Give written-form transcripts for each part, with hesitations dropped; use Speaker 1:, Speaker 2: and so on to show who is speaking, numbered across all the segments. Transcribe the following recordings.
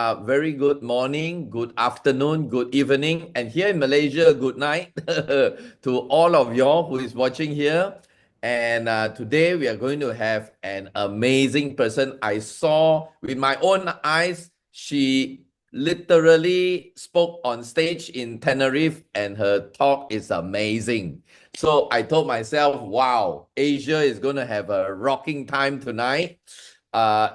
Speaker 1: Very good morning, good afternoon, good evening, and here in Malaysia, good night to all of y'all who is watching here. And today we are going to have an amazing person. I saw with my own eyes, she literally spoke on stage in Tenerife, and her talk is amazing. So I told myself, wow, Asia is going to have a rocking time tonight.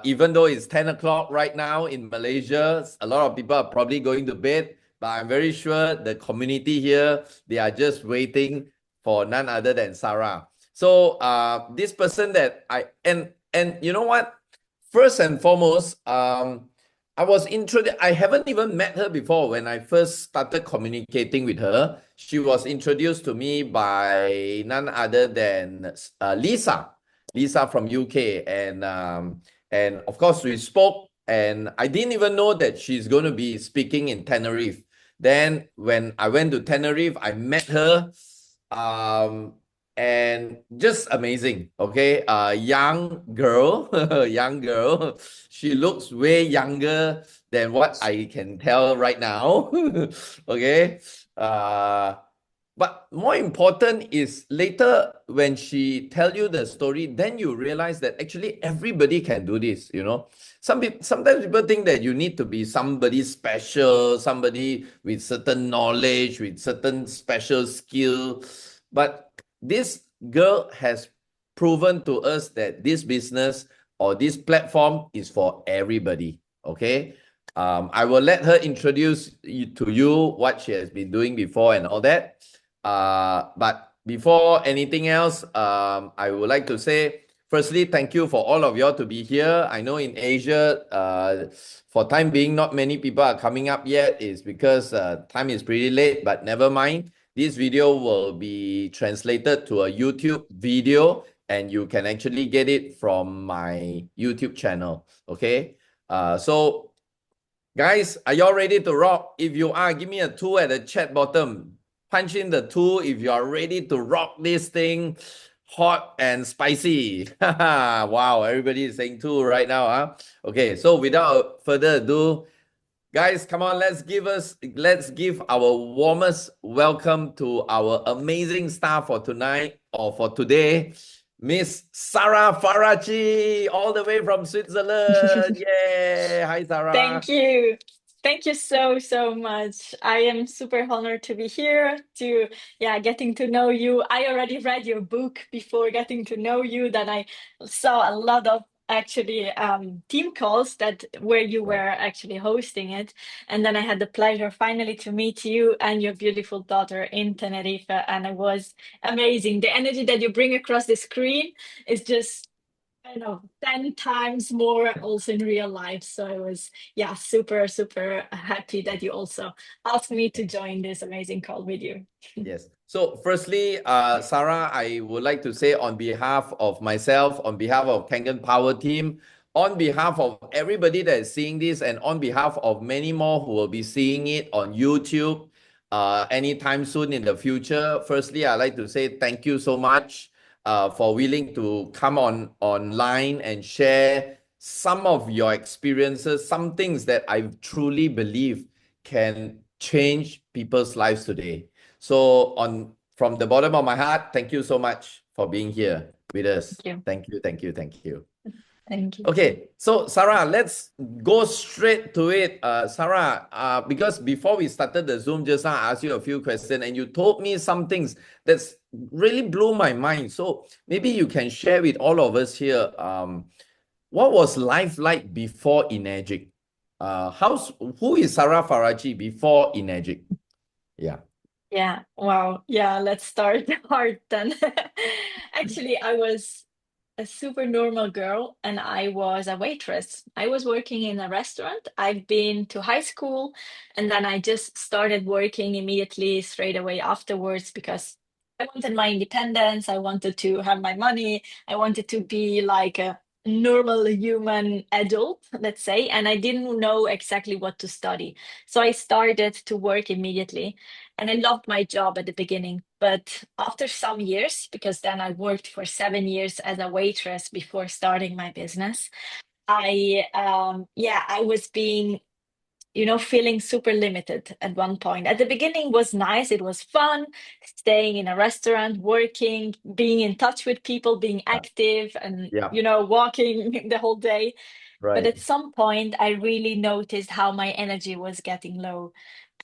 Speaker 1: Even though it's 10 o'clock right now in Malaysia, a lot of people are probably going to bed, but I'm very sure the community here, they are just waiting for none other than Sara. So this person that and you know what? First and foremost, I was introduced. I haven't even met her before. When I first started communicating with her, she was introduced to me by none other than Lisa. Lisa from UK, and of course we spoke, and I didn't even know that she's going to be speaking in Tenerife. Then when I went to Tenerife, I met her, and just amazing. Okay, young girl, young girl. She looks way younger than what I can tell right now. Okay, but more important is later when she tell you the story, then you realize that actually everybody can do this, you know. Sometimes people think that you need to be somebody special, somebody with certain knowledge, with certain special skill. But this girl has proven to us that this business or this platform is for everybody, okay? I will let her introduce to you what she has been doing before and all that. But before anything else, I would like to say, firstly, thank you for all of y'all to be here. I know in Asia, for time being, not many people are coming up yet. It's because time is pretty late, but never mind. This video will be translated to a YouTube video, and you can actually get it from my YouTube channel. Okay. So guys, are y'all ready to rock? If you are, give me a 2 at the chat bottom. Punch in the 2 if you are ready to rock this thing hot and spicy. Wow, everybody is saying 2 right now, huh? Okay, so without further ado, guys, come on, let's give our warmest welcome to our amazing star for tonight or for today, Miss Sara Faraci, all the way from Switzerland. Yay! Hi, Sara.
Speaker 2: Thank you. Thank you so much. I am super honored to be here to getting to know you. I already read your book before getting to know you. Then I saw a lot of actually team calls that where you were actually hosting it. And then I had the pleasure finally to meet you and your beautiful daughter in Tenerife. And it was amazing. The energy that you bring across the screen is just I know 10 times more also in real life. So I was, super happy that you also asked me to join this amazing call with you.
Speaker 1: Yes. So firstly, Sara, I would like to say on behalf of myself, on behalf of Kangen Power Team, on behalf of everybody that is seeing this, and on behalf of many more who will be seeing it on YouTube anytime soon in the future, firstly, I'd like to say thank you so much for willing to come online and share some of your experiences, some things that I truly believe can change people's lives today. So from the bottom of my heart, thank you so much for being here with us.
Speaker 2: Thank you.
Speaker 1: Thank you, thank you, thank you.
Speaker 2: Thank you.
Speaker 1: Okay, so Sara, let's go straight to it. Sara, because before we started the Zoom just now, I asked you a few questions and you told me some things that's really blew my mind. So maybe you can share with all of us here, what was life like before Enagic? Who is Sara Faraci before Enagic? Yeah.
Speaker 2: Yeah. Wow. Yeah. Let's start hard then. Actually, I was a super normal girl and I was a waitress. I was working in a restaurant. I've been to high school and then I just started working immediately straight away afterwards because I wanted my independence. I wanted to have my money. I wanted to be like a normal human adult, let's say, and I didn't know exactly what to study. So I started to work immediately and I loved my job at the beginning. But after some years, because then I worked for 7 years as a waitress before starting my business, I was being feeling super limited at one point. At the beginning was nice. It was fun, staying in a restaurant, working, being in touch with people, being
Speaker 1: Yeah.
Speaker 2: active and,
Speaker 1: Yeah.
Speaker 2: walking the whole day. But at
Speaker 1: Right.
Speaker 2: some point, I really noticed how my energy was getting low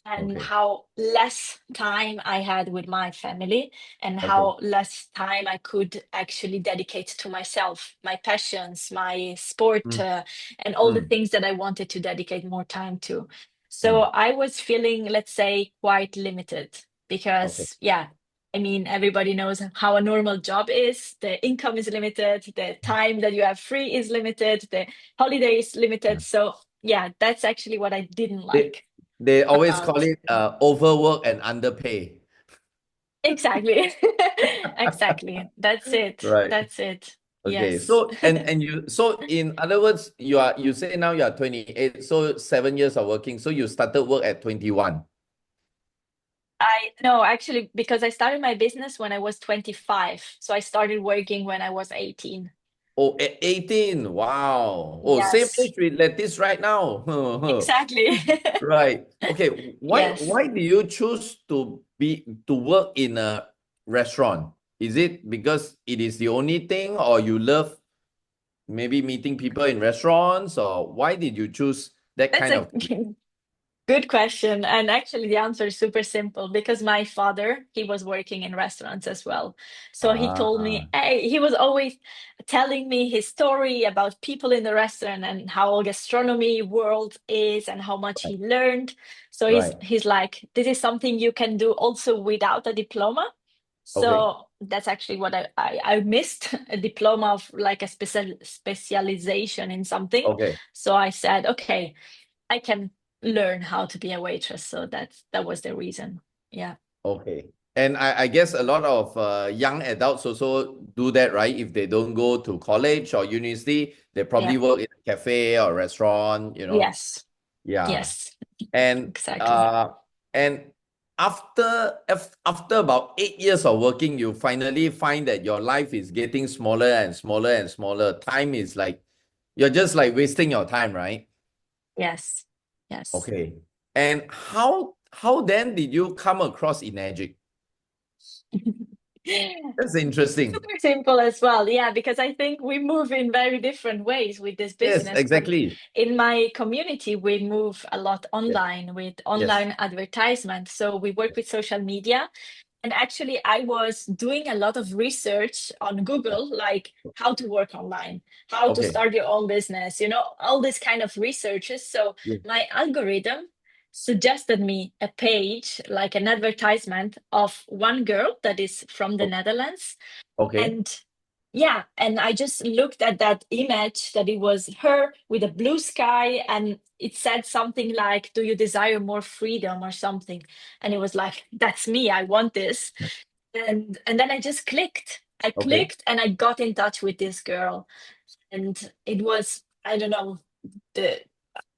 Speaker 2: and
Speaker 1: Okay.
Speaker 2: how less time I had with my family and
Speaker 1: Okay.
Speaker 2: how less time I could actually dedicate to myself, my passions, my sport,
Speaker 1: Mm,
Speaker 2: and all the
Speaker 1: mm,
Speaker 2: things that I wanted to dedicate more time to. So
Speaker 1: mm.
Speaker 2: I was feeling, let's say, quite limited
Speaker 1: Okay.
Speaker 2: because, yeah, I mean, everybody knows how a normal job is. The income is limited, the time that you have free is limited, the holiday is limited.
Speaker 1: Yeah.
Speaker 2: So, yeah, that's actually what I didn't
Speaker 1: They
Speaker 2: like
Speaker 1: they always call
Speaker 2: about.
Speaker 1: it overwork and underpay.
Speaker 2: Exactly. Exactly. That's it.
Speaker 1: Right.
Speaker 2: That's it.
Speaker 1: Okay.
Speaker 2: Yes.
Speaker 1: So so in other words, you say now you are 28, so 7 years of working. So you started work at 21.
Speaker 2: I no, actually, because I started my business when I was 25. So I started working when I was 18.
Speaker 1: Oh, at 18. Wow. Oh, same
Speaker 2: Yes.
Speaker 1: age with Lettice right now.
Speaker 2: Exactly.
Speaker 1: Right. Okay. Why
Speaker 2: Yes.
Speaker 1: why do you choose to work in a restaurant? Is it because it is the only thing, or you love maybe meeting people in restaurants, or why did you choose that
Speaker 2: That's
Speaker 1: kind
Speaker 2: a
Speaker 1: of
Speaker 2: good question. And actually, the answer is super simple because my father, he was working in restaurants as well. So he told
Speaker 1: ah,
Speaker 2: me, hey, he was always telling me his story about people in the restaurant and how gastronomy world is and how much
Speaker 1: right,
Speaker 2: he learned. So he's
Speaker 1: right.
Speaker 2: he's like, this is something you can do also without a diploma.
Speaker 1: Okay.
Speaker 2: So that's actually what I missed, a diploma of like a specialization in something.
Speaker 1: Okay.
Speaker 2: So I said, okay, I can learn how to be a waitress. So that was the reason. Yeah.
Speaker 1: Okay. And I guess a lot of young adults also do that, right? If they don't go to college or university, they
Speaker 2: Yeah.
Speaker 1: probably work in a cafe or restaurant,
Speaker 2: Yes.
Speaker 1: Yeah.
Speaker 2: Yes.
Speaker 1: And
Speaker 2: Exactly.
Speaker 1: uh and after about 8 years of working, you finally find that your life is getting smaller and smaller and smaller. Time is like you're just like wasting your time, right?
Speaker 2: Yes. Yes.
Speaker 1: Okay. And how then did you come across Enagic? That's interesting.
Speaker 2: Super simple as well. Yeah, because I think we move in very different ways with this
Speaker 1: Yes,
Speaker 2: business. But
Speaker 1: exactly.
Speaker 2: in my community, we move a lot
Speaker 1: Yes,
Speaker 2: online with
Speaker 1: yes,
Speaker 2: online advertisement. So we work with social media. And actually, I was doing a lot of research on
Speaker 1: yeah.
Speaker 2: Google, like how to work online, how to
Speaker 1: Okay.
Speaker 2: start your own business, all this kind of researches. So
Speaker 1: Yes.
Speaker 2: my algorithm suggested me a page, like an advertisement of one girl that is from the
Speaker 1: O-
Speaker 2: Netherlands.
Speaker 1: Okay.
Speaker 2: And yeah, and I just looked at that image that it was her with a blue sky, and it said something like, "Do you desire more freedom?" or something. And it was like, "That's me. I want this." And then I just clicked. I
Speaker 1: Okay.
Speaker 2: clicked, and I got in touch with this girl, and it was, I don't know, the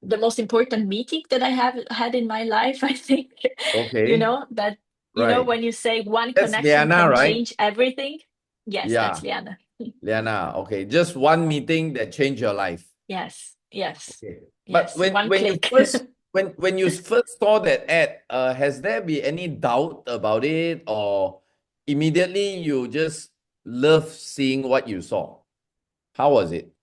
Speaker 2: the most important meeting that I have had in my life. I think,
Speaker 1: Okay.
Speaker 2: that
Speaker 1: Right.
Speaker 2: when you say one
Speaker 1: That's
Speaker 2: connection
Speaker 1: Liana,
Speaker 2: can
Speaker 1: right?
Speaker 2: change everything. Yes, that's
Speaker 1: Yeah.
Speaker 2: Liana.
Speaker 1: Liana. Okay. Just one meeting that changed your life.
Speaker 2: Yes, yes,
Speaker 1: Okay. But
Speaker 2: yes. One
Speaker 1: when you
Speaker 2: click.
Speaker 1: first when you first saw that ad, has there been any doubt about it, or immediately you just love seeing what you saw? How was it?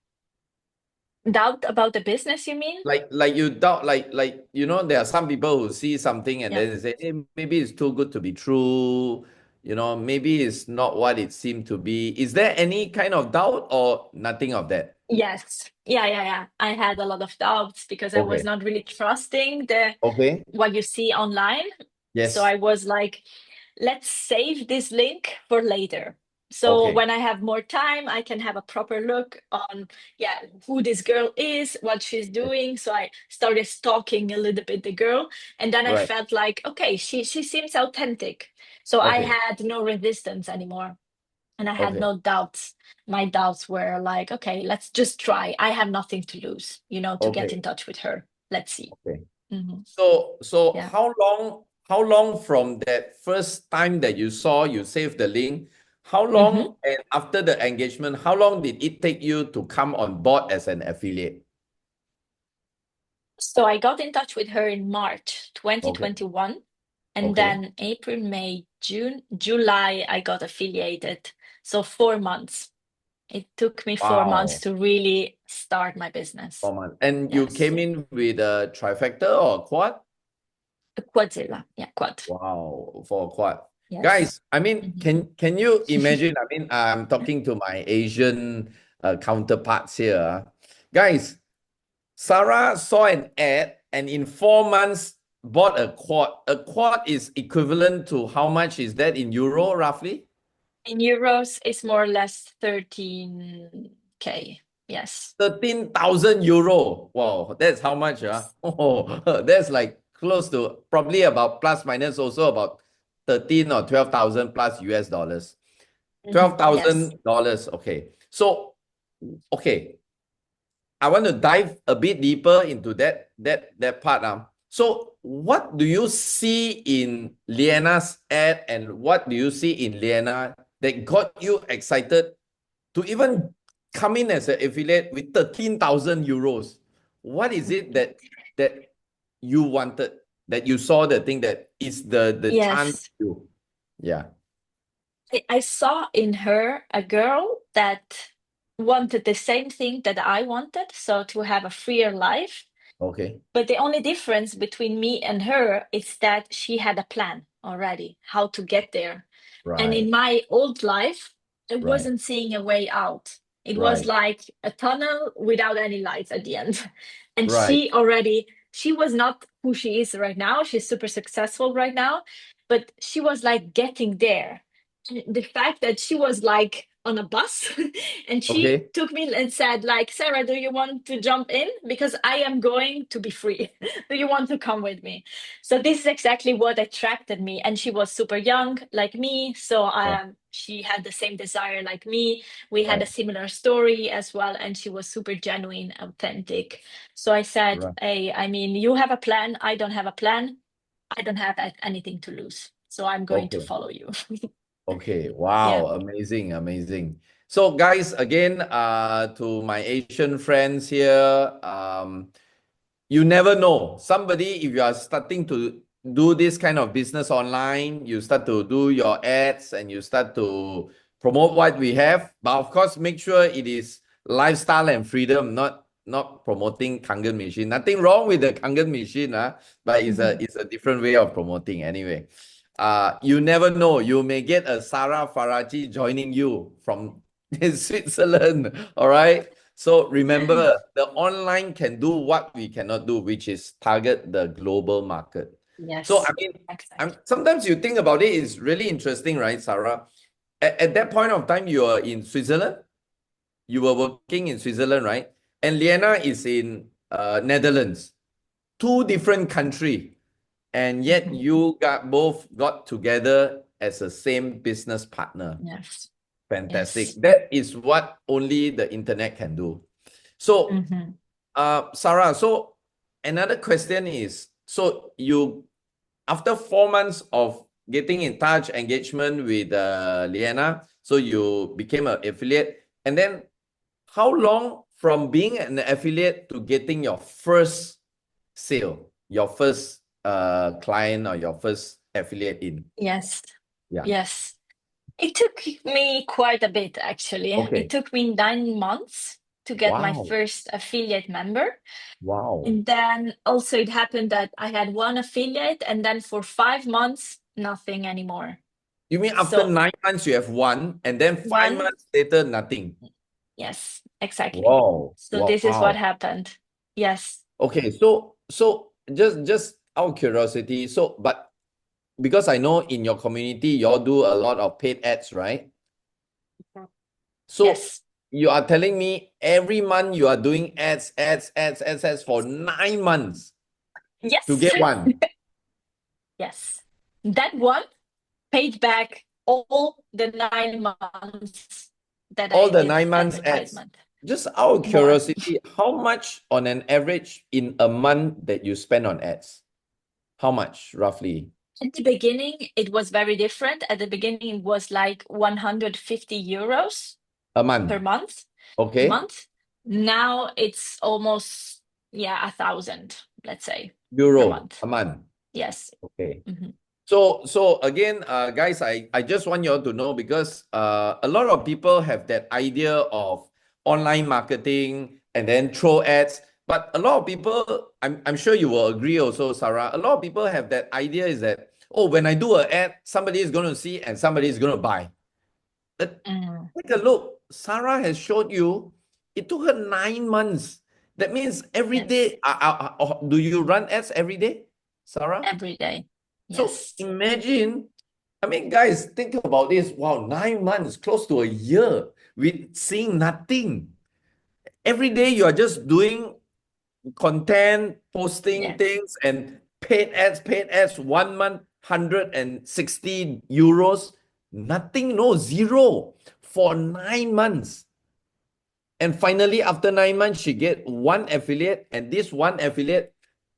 Speaker 2: Doubt about the business, you mean?
Speaker 1: Like you doubt, there are some people who see something and
Speaker 2: Yeah.
Speaker 1: then they say, hey, maybe it's too good to be true. Maybe it's not what it seemed to be. Is there any kind of doubt or nothing of that?
Speaker 2: Yes. Yeah, yeah, yeah. I had a lot of doubts because I was
Speaker 1: Okay.
Speaker 2: not really trusting the
Speaker 1: Okay.
Speaker 2: what you see online. So
Speaker 1: Yes.
Speaker 2: I was like, let's save this link for later. So
Speaker 1: Okay.
Speaker 2: when I have more time, I can have a proper look on, yeah, who this girl is, what she's
Speaker 1: Yes.
Speaker 2: doing. So I started stalking a little bit the girl, and then I
Speaker 1: Right.
Speaker 2: felt like, okay, she seems authentic. So I
Speaker 1: Okay.
Speaker 2: had no resistance anymore, and I had
Speaker 1: Okay.
Speaker 2: no doubts. My doubts were like, okay, let's just try. I have nothing to lose, to get
Speaker 1: Okay.
Speaker 2: in touch with her. Let's see.
Speaker 1: Okay.
Speaker 2: Hmm.
Speaker 1: So
Speaker 2: Yeah.
Speaker 1: how long from that first time that you saw you saved the link, how
Speaker 2: Hmm.
Speaker 1: long, and after the engagement, how long did it take you to come on board as an affiliate?
Speaker 2: So I got in touch with her in March
Speaker 1: Okay.
Speaker 2: 2021. And
Speaker 1: Okay.
Speaker 2: then April, May, June, July, I got affiliated. So 4 months. It took me 4 months
Speaker 1: Wow.
Speaker 2: to really start my business.
Speaker 1: 4 months. And you
Speaker 2: Yes.
Speaker 1: came in with a trifecta or a quad?
Speaker 2: A Quadzilla. Yeah, quad.
Speaker 1: Wow, for a quad.
Speaker 2: Yes.
Speaker 1: Guys, I mean,
Speaker 2: Mhm.
Speaker 1: can you imagine? I mean, I'm talking to my Asian counterparts here. Guys, Sarah saw an ad and in 4 months bought a quad. A quad is equivalent to how much is that in euro roughly?
Speaker 2: In euros, it's more or less 13K. Yes.
Speaker 1: 13,000 euro. Wow, that's how much,
Speaker 2: Yes.
Speaker 1: Oh, that's like close to probably about plus minus also about 13 or 12,000 plus US dollars.
Speaker 2: Yes.
Speaker 1: $12,000. Okay. So, okay. I want to dive a bit deeper into that part. So what do you see in Liena's ad and what do you see in Liena that got you excited to even come in as an affiliate with 13,000 euros? What is it that you wanted, that you saw the thing that is the chance
Speaker 2: Yes.
Speaker 1: to, yeah,
Speaker 2: I saw in her a girl that wanted the same thing that I wanted, so to have a freer life.
Speaker 1: okay,
Speaker 2: But the only difference between me and her is that she had a plan already, how to get there. And in
Speaker 1: right,
Speaker 2: my old life, I
Speaker 1: right,
Speaker 2: wasn't seeing a way out. It was
Speaker 1: right,
Speaker 2: like a tunnel without any lights at the end. And
Speaker 1: right,
Speaker 2: she was not who she is right now. She's super successful right now, but she was like getting there. And the fact that she was like on a bus and she
Speaker 1: okay,
Speaker 2: took me and said like, Sarah, do you want to jump in, because I am going to be free? Do you want to come with me? So this is exactly what attracted me. And she was super young like me, so
Speaker 1: yeah,
Speaker 2: she had the same desire like me. We had a
Speaker 1: right,
Speaker 2: similar story as well, and she was super genuine, authentic. So I said,
Speaker 1: right,
Speaker 2: hey, I mean, you have a plan, I don't have a plan, I don't have anything to lose, so I'm going to
Speaker 1: okay.
Speaker 2: follow you.
Speaker 1: Okay,
Speaker 2: Yeah.
Speaker 1: wow, amazing, amazing. So guys, again, to my Asian friends here, you never know. Somebody, if you are starting to do this kind of business online, you start to do your ads and you start to promote what we have. But of course, make sure it is lifestyle and freedom, not promoting Kangen machine. Nothing wrong with the Kangen machine, but
Speaker 2: Mhm.
Speaker 1: it's a different way of promoting anyway. You never know. You may get a Sara Faraci joining you from Switzerland. All right. So remember, the online can do what we cannot do, which is target the global market. So I
Speaker 2: Yes,
Speaker 1: mean,
Speaker 2: exactly.
Speaker 1: sometimes you think about it, it's really interesting, right, Sarah? At that point of time, you are in Switzerland. You were working in Switzerland, right? And Liana is in Netherlands. Two different country, and yet
Speaker 2: Mhm.
Speaker 1: you got together as a same business partner.
Speaker 2: Yes.
Speaker 1: Fantastic.
Speaker 2: Yes.
Speaker 1: That is what only the internet can do. So,
Speaker 2: Hmm.
Speaker 1: Sarah, so another question is, so you, after 4 months of getting in touch, engagement with Liana, so you became an affiliate. And then how long from being an affiliate to getting your first sale, your first client or your first affiliate in?
Speaker 2: Yes.
Speaker 1: Yeah.
Speaker 2: Yes. It took me quite a bit, actually. It
Speaker 1: Okay.
Speaker 2: took me 9 months to get my
Speaker 1: Wow.
Speaker 2: first affiliate member.
Speaker 1: Wow.
Speaker 2: And then also it happened that I had one affiliate, and then for 5 months, nothing anymore.
Speaker 1: You mean after
Speaker 2: So
Speaker 1: 9 months you have one, and then five
Speaker 2: one,
Speaker 1: months later nothing?
Speaker 2: yes, exactly.
Speaker 1: Wow.
Speaker 2: So this is what
Speaker 1: Wow.
Speaker 2: happened. Yes.
Speaker 1: Okay. So just out of curiosity. So, but because I know in your community y'all do a lot of paid ads, right? So
Speaker 2: Yes.
Speaker 1: you are telling me every month you are doing ads for 9 months to
Speaker 2: Yes.
Speaker 1: get one.
Speaker 2: Yes. That one paid back all the 9 months that
Speaker 1: All
Speaker 2: I
Speaker 1: the
Speaker 2: did
Speaker 1: 9 months ads.
Speaker 2: advertisement.
Speaker 1: Just out of
Speaker 2: More.
Speaker 1: curiosity, how much on an average in a month that you spend on ads? How much roughly
Speaker 2: At the beginning, it was very different. At the beginning, it was like 150 euros
Speaker 1: a
Speaker 2: per
Speaker 1: month?
Speaker 2: month. Per
Speaker 1: Okay.
Speaker 2: month. Now it's almost yeah, 1,000, let's say, per
Speaker 1: euro
Speaker 2: month.
Speaker 1: a month.
Speaker 2: Yes.
Speaker 1: Okay.
Speaker 2: Mhm.
Speaker 1: So again, guys, I just want you all to know, because a lot of people have that idea of online marketing and then throw ads. But a lot of people, I'm sure you will agree also, Sarah. A lot of people have that idea is that, oh, when I do an ad, somebody is going to see and somebody is going to buy. But
Speaker 2: Mm,
Speaker 1: take a look. Sarah has showed you it took her 9 months. That means every
Speaker 2: yes.
Speaker 1: day. Do you run ads every day, Sarah?
Speaker 2: Every day.
Speaker 1: So
Speaker 2: Yes.
Speaker 1: imagine, I mean, guys, think about this. Wow, 9 months, close to a year, with seeing nothing. Every day you are just doing content, posting
Speaker 2: Yes.
Speaker 1: things, and paid ads, 1 month, 160 euros. Nothing, no, zero for 9 months. And finally, after 9 months, she get one affiliate, and this one affiliate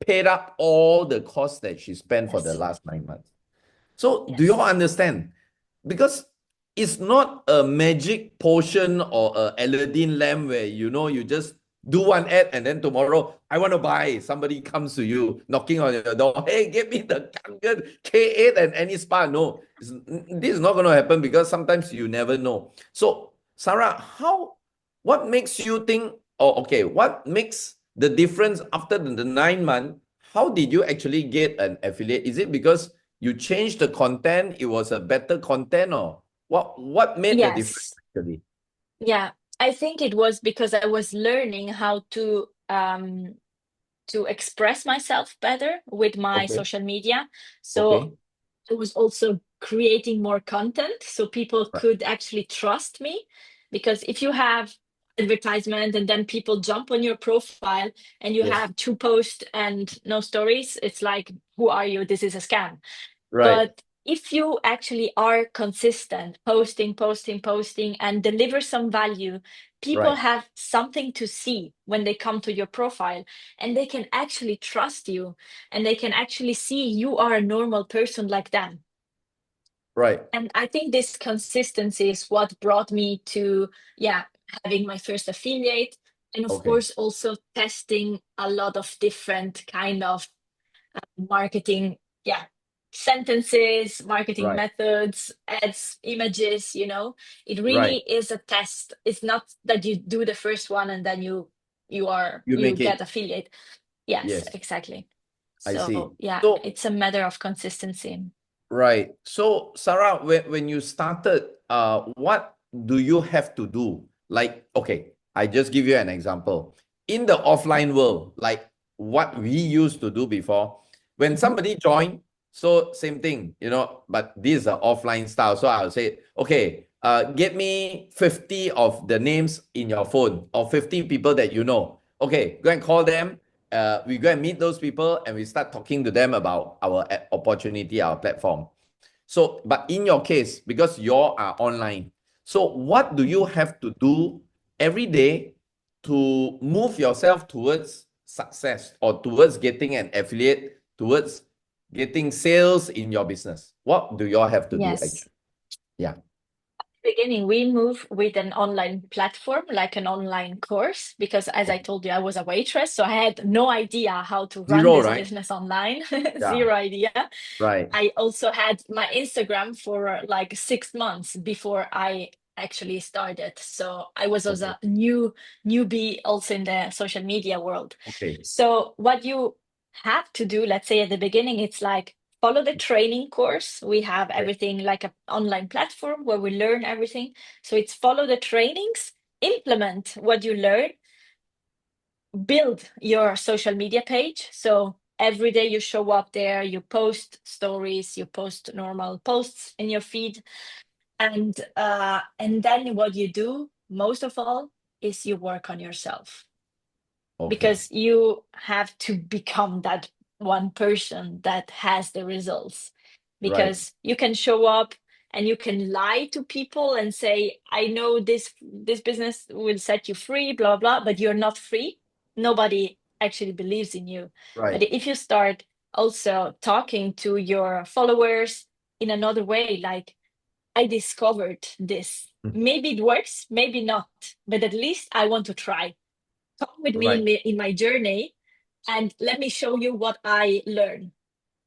Speaker 1: paid up all the costs that she spent for the
Speaker 2: Yes.
Speaker 1: last 9 months. So do you all
Speaker 2: Yes.
Speaker 1: understand? Because it's not a magic potion or a Aladdin lamp where you just do one ad and then tomorrow I want to buy. Somebody comes to you knocking on your door. Hey, give me the Kangen K8 and any spa. No, this is not going to happen, because sometimes you never know. So Sarah, what makes you think? Oh, okay. What makes the difference after the 9 month? How did you actually get an affiliate? Is it because you changed the content, it was a better content, or what made the difference
Speaker 2: Yes.
Speaker 1: actually?
Speaker 2: Yeah. I think it was because I was learning how to express myself better with my
Speaker 1: Okay.
Speaker 2: social media. So
Speaker 1: Okay.
Speaker 2: I was also creating more content so people
Speaker 1: Right.
Speaker 2: could actually trust me. Because if you have advertisement and then people jump on your profile and you
Speaker 1: Yes.
Speaker 2: have two posts and no stories, it's like, who are you? This is a scam.
Speaker 1: Right.
Speaker 2: But if you actually are consistent, posting, and deliver some value, people
Speaker 1: Right.
Speaker 2: have something to see when they come to your profile, and they can actually trust you, and they can actually see you are a normal person like them.
Speaker 1: Right.
Speaker 2: And I think this consistency is what brought me to, yeah, having my first affiliate. And of
Speaker 1: Okay.
Speaker 2: course, also testing a lot of different kind of marketing, yeah, sentences, marketing
Speaker 1: Right.
Speaker 2: methods, ads, images, it
Speaker 1: Right.
Speaker 2: really is a test. It's not that you do the first one and then
Speaker 1: You
Speaker 2: you
Speaker 1: make
Speaker 2: get
Speaker 1: it.
Speaker 2: affiliate. Yes,
Speaker 1: Yes.
Speaker 2: exactly.
Speaker 1: I see.
Speaker 2: So yeah,
Speaker 1: So
Speaker 2: it's a matter of consistency.
Speaker 1: right. So, Sarah, when you started, what do you have to do? Like, okay, I just give you an example. In the offline world, like what we used to do before, when
Speaker 2: Mhm.
Speaker 1: somebody join, so same thing, but this is an offline style. So I'll say, okay, get me 50 of the names in your phone, or 50 people that you know. Okay, go and call them. We go and meet those people and we start talking to them about our opportunity, our platform. So, but in your case, because you are online, so what do you have to do every day to move yourself towards success, or towards getting an affiliate, towards getting sales in your business? What do you all have to do
Speaker 2: Yes.
Speaker 1: actually? Yeah.
Speaker 2: Beginning, we move with an online platform, like an online course, because as I
Speaker 1: Okay.
Speaker 2: told you, I was a waitress, so I had no idea how to run
Speaker 1: Zero,
Speaker 2: this
Speaker 1: right?
Speaker 2: business online.
Speaker 1: Yeah.
Speaker 2: Zero idea.
Speaker 1: Right.
Speaker 2: I also had my Instagram for like 6 months before I actually started. So I was as
Speaker 1: Okay.
Speaker 2: a newbie also in the social media world.
Speaker 1: Okay.
Speaker 2: So what you have to do, let's say at the beginning, it's like follow the training course. We have
Speaker 1: Okay.
Speaker 2: everything like an online platform where we learn everything. So it's follow the trainings, implement what you learn, build your social media page. So every day you show up there, you post stories, you post normal posts in your feed, and then what you do most of all is you work on yourself,
Speaker 1: Okay.
Speaker 2: because you have to become that one person that has the results.
Speaker 1: Right.
Speaker 2: Because you can show up and you can lie to people and say, I know this business will set you free, blah blah, but you're not free. Nobody actually believes in you. But
Speaker 1: Right.
Speaker 2: if you start also talking to your followers in another way, like, I discovered this,
Speaker 1: Mm.
Speaker 2: maybe it works, maybe not, but at least I want to try. Come with me
Speaker 1: Right.
Speaker 2: in my journey, and let me show you what I learn.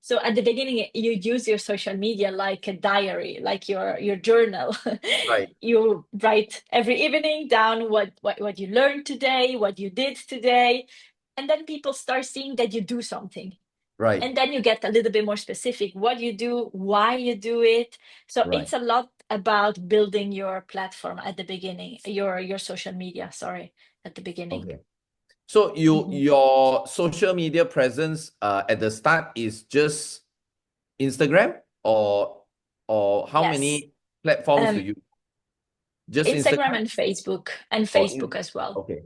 Speaker 2: So at the beginning, you use your social media like a diary, like your journal.
Speaker 1: Right.
Speaker 2: You write every evening down what you learned today, what you did today, and then people start seeing that you do something.
Speaker 1: Right.
Speaker 2: And then you get a little bit more specific what you do, why you do it. So
Speaker 1: Right.
Speaker 2: it's a lot about building your platform at the beginning, your social media, sorry, at the beginning.
Speaker 1: Okay. So
Speaker 2: Mhm.
Speaker 1: your social media presence at the start is just Instagram, or how
Speaker 2: Yes.
Speaker 1: many platforms do
Speaker 2: Um,
Speaker 1: you? Just
Speaker 2: Instagram
Speaker 1: Instagram?
Speaker 2: and Facebook, and
Speaker 1: Or
Speaker 2: Facebook as well.
Speaker 1: okay.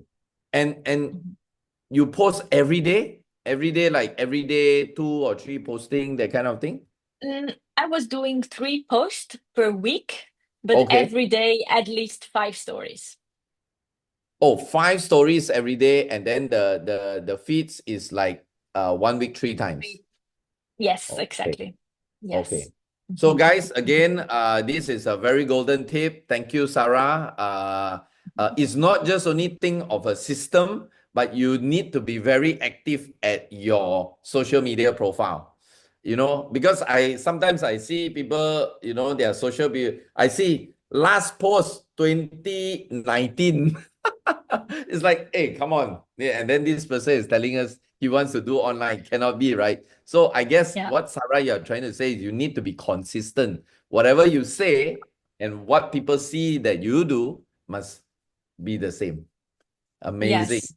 Speaker 1: And
Speaker 2: Mhm.
Speaker 1: you post every day? Every day, like every day, 2 or 3 posting, that kind of thing?
Speaker 2: I was doing 3 posts per week, but
Speaker 1: Okay.
Speaker 2: every day at least 5 stories.
Speaker 1: Oh, 5 stories every day, and then the feeds is like 1 week 3 times.
Speaker 2: Three. Yes,
Speaker 1: Okay.
Speaker 2: exactly. Yes.
Speaker 1: Okay. So
Speaker 2: Mhm.
Speaker 1: guys, again, this is a very golden tip. Thank you, Sarah. It's not just only thing of a system, but you need to be very active at your social media profile. Because sometimes I see people, their social media. I see last post 2019. It's like, hey, come on. Yeah, and then this person is telling us he wants to do online. Cannot be, right? So I guess
Speaker 2: Yeah.
Speaker 1: what Sarah you're trying to say is you need to be consistent. Whatever you say and what people see that you do must be the same. Amazing.
Speaker 2: Yes.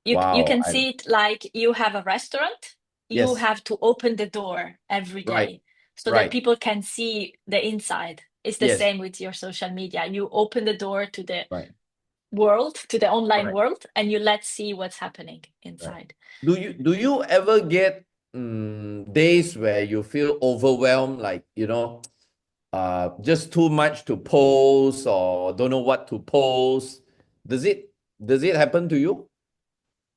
Speaker 2: You
Speaker 1: Wow.
Speaker 2: can see it like you have a restaurant, you
Speaker 1: Yes.
Speaker 2: have to open the door every
Speaker 1: Right.
Speaker 2: day so that
Speaker 1: Right.
Speaker 2: people can see the inside. It's the
Speaker 1: Yes.
Speaker 2: same with your social media. You open the door to the
Speaker 1: Right.
Speaker 2: world, to the online
Speaker 1: Correct.
Speaker 2: world, and you let's see what's happening
Speaker 1: Right.
Speaker 2: inside.
Speaker 1: Do you ever get days where you feel overwhelmed, like, just too much to post or don't know what to post? Does it happen to you?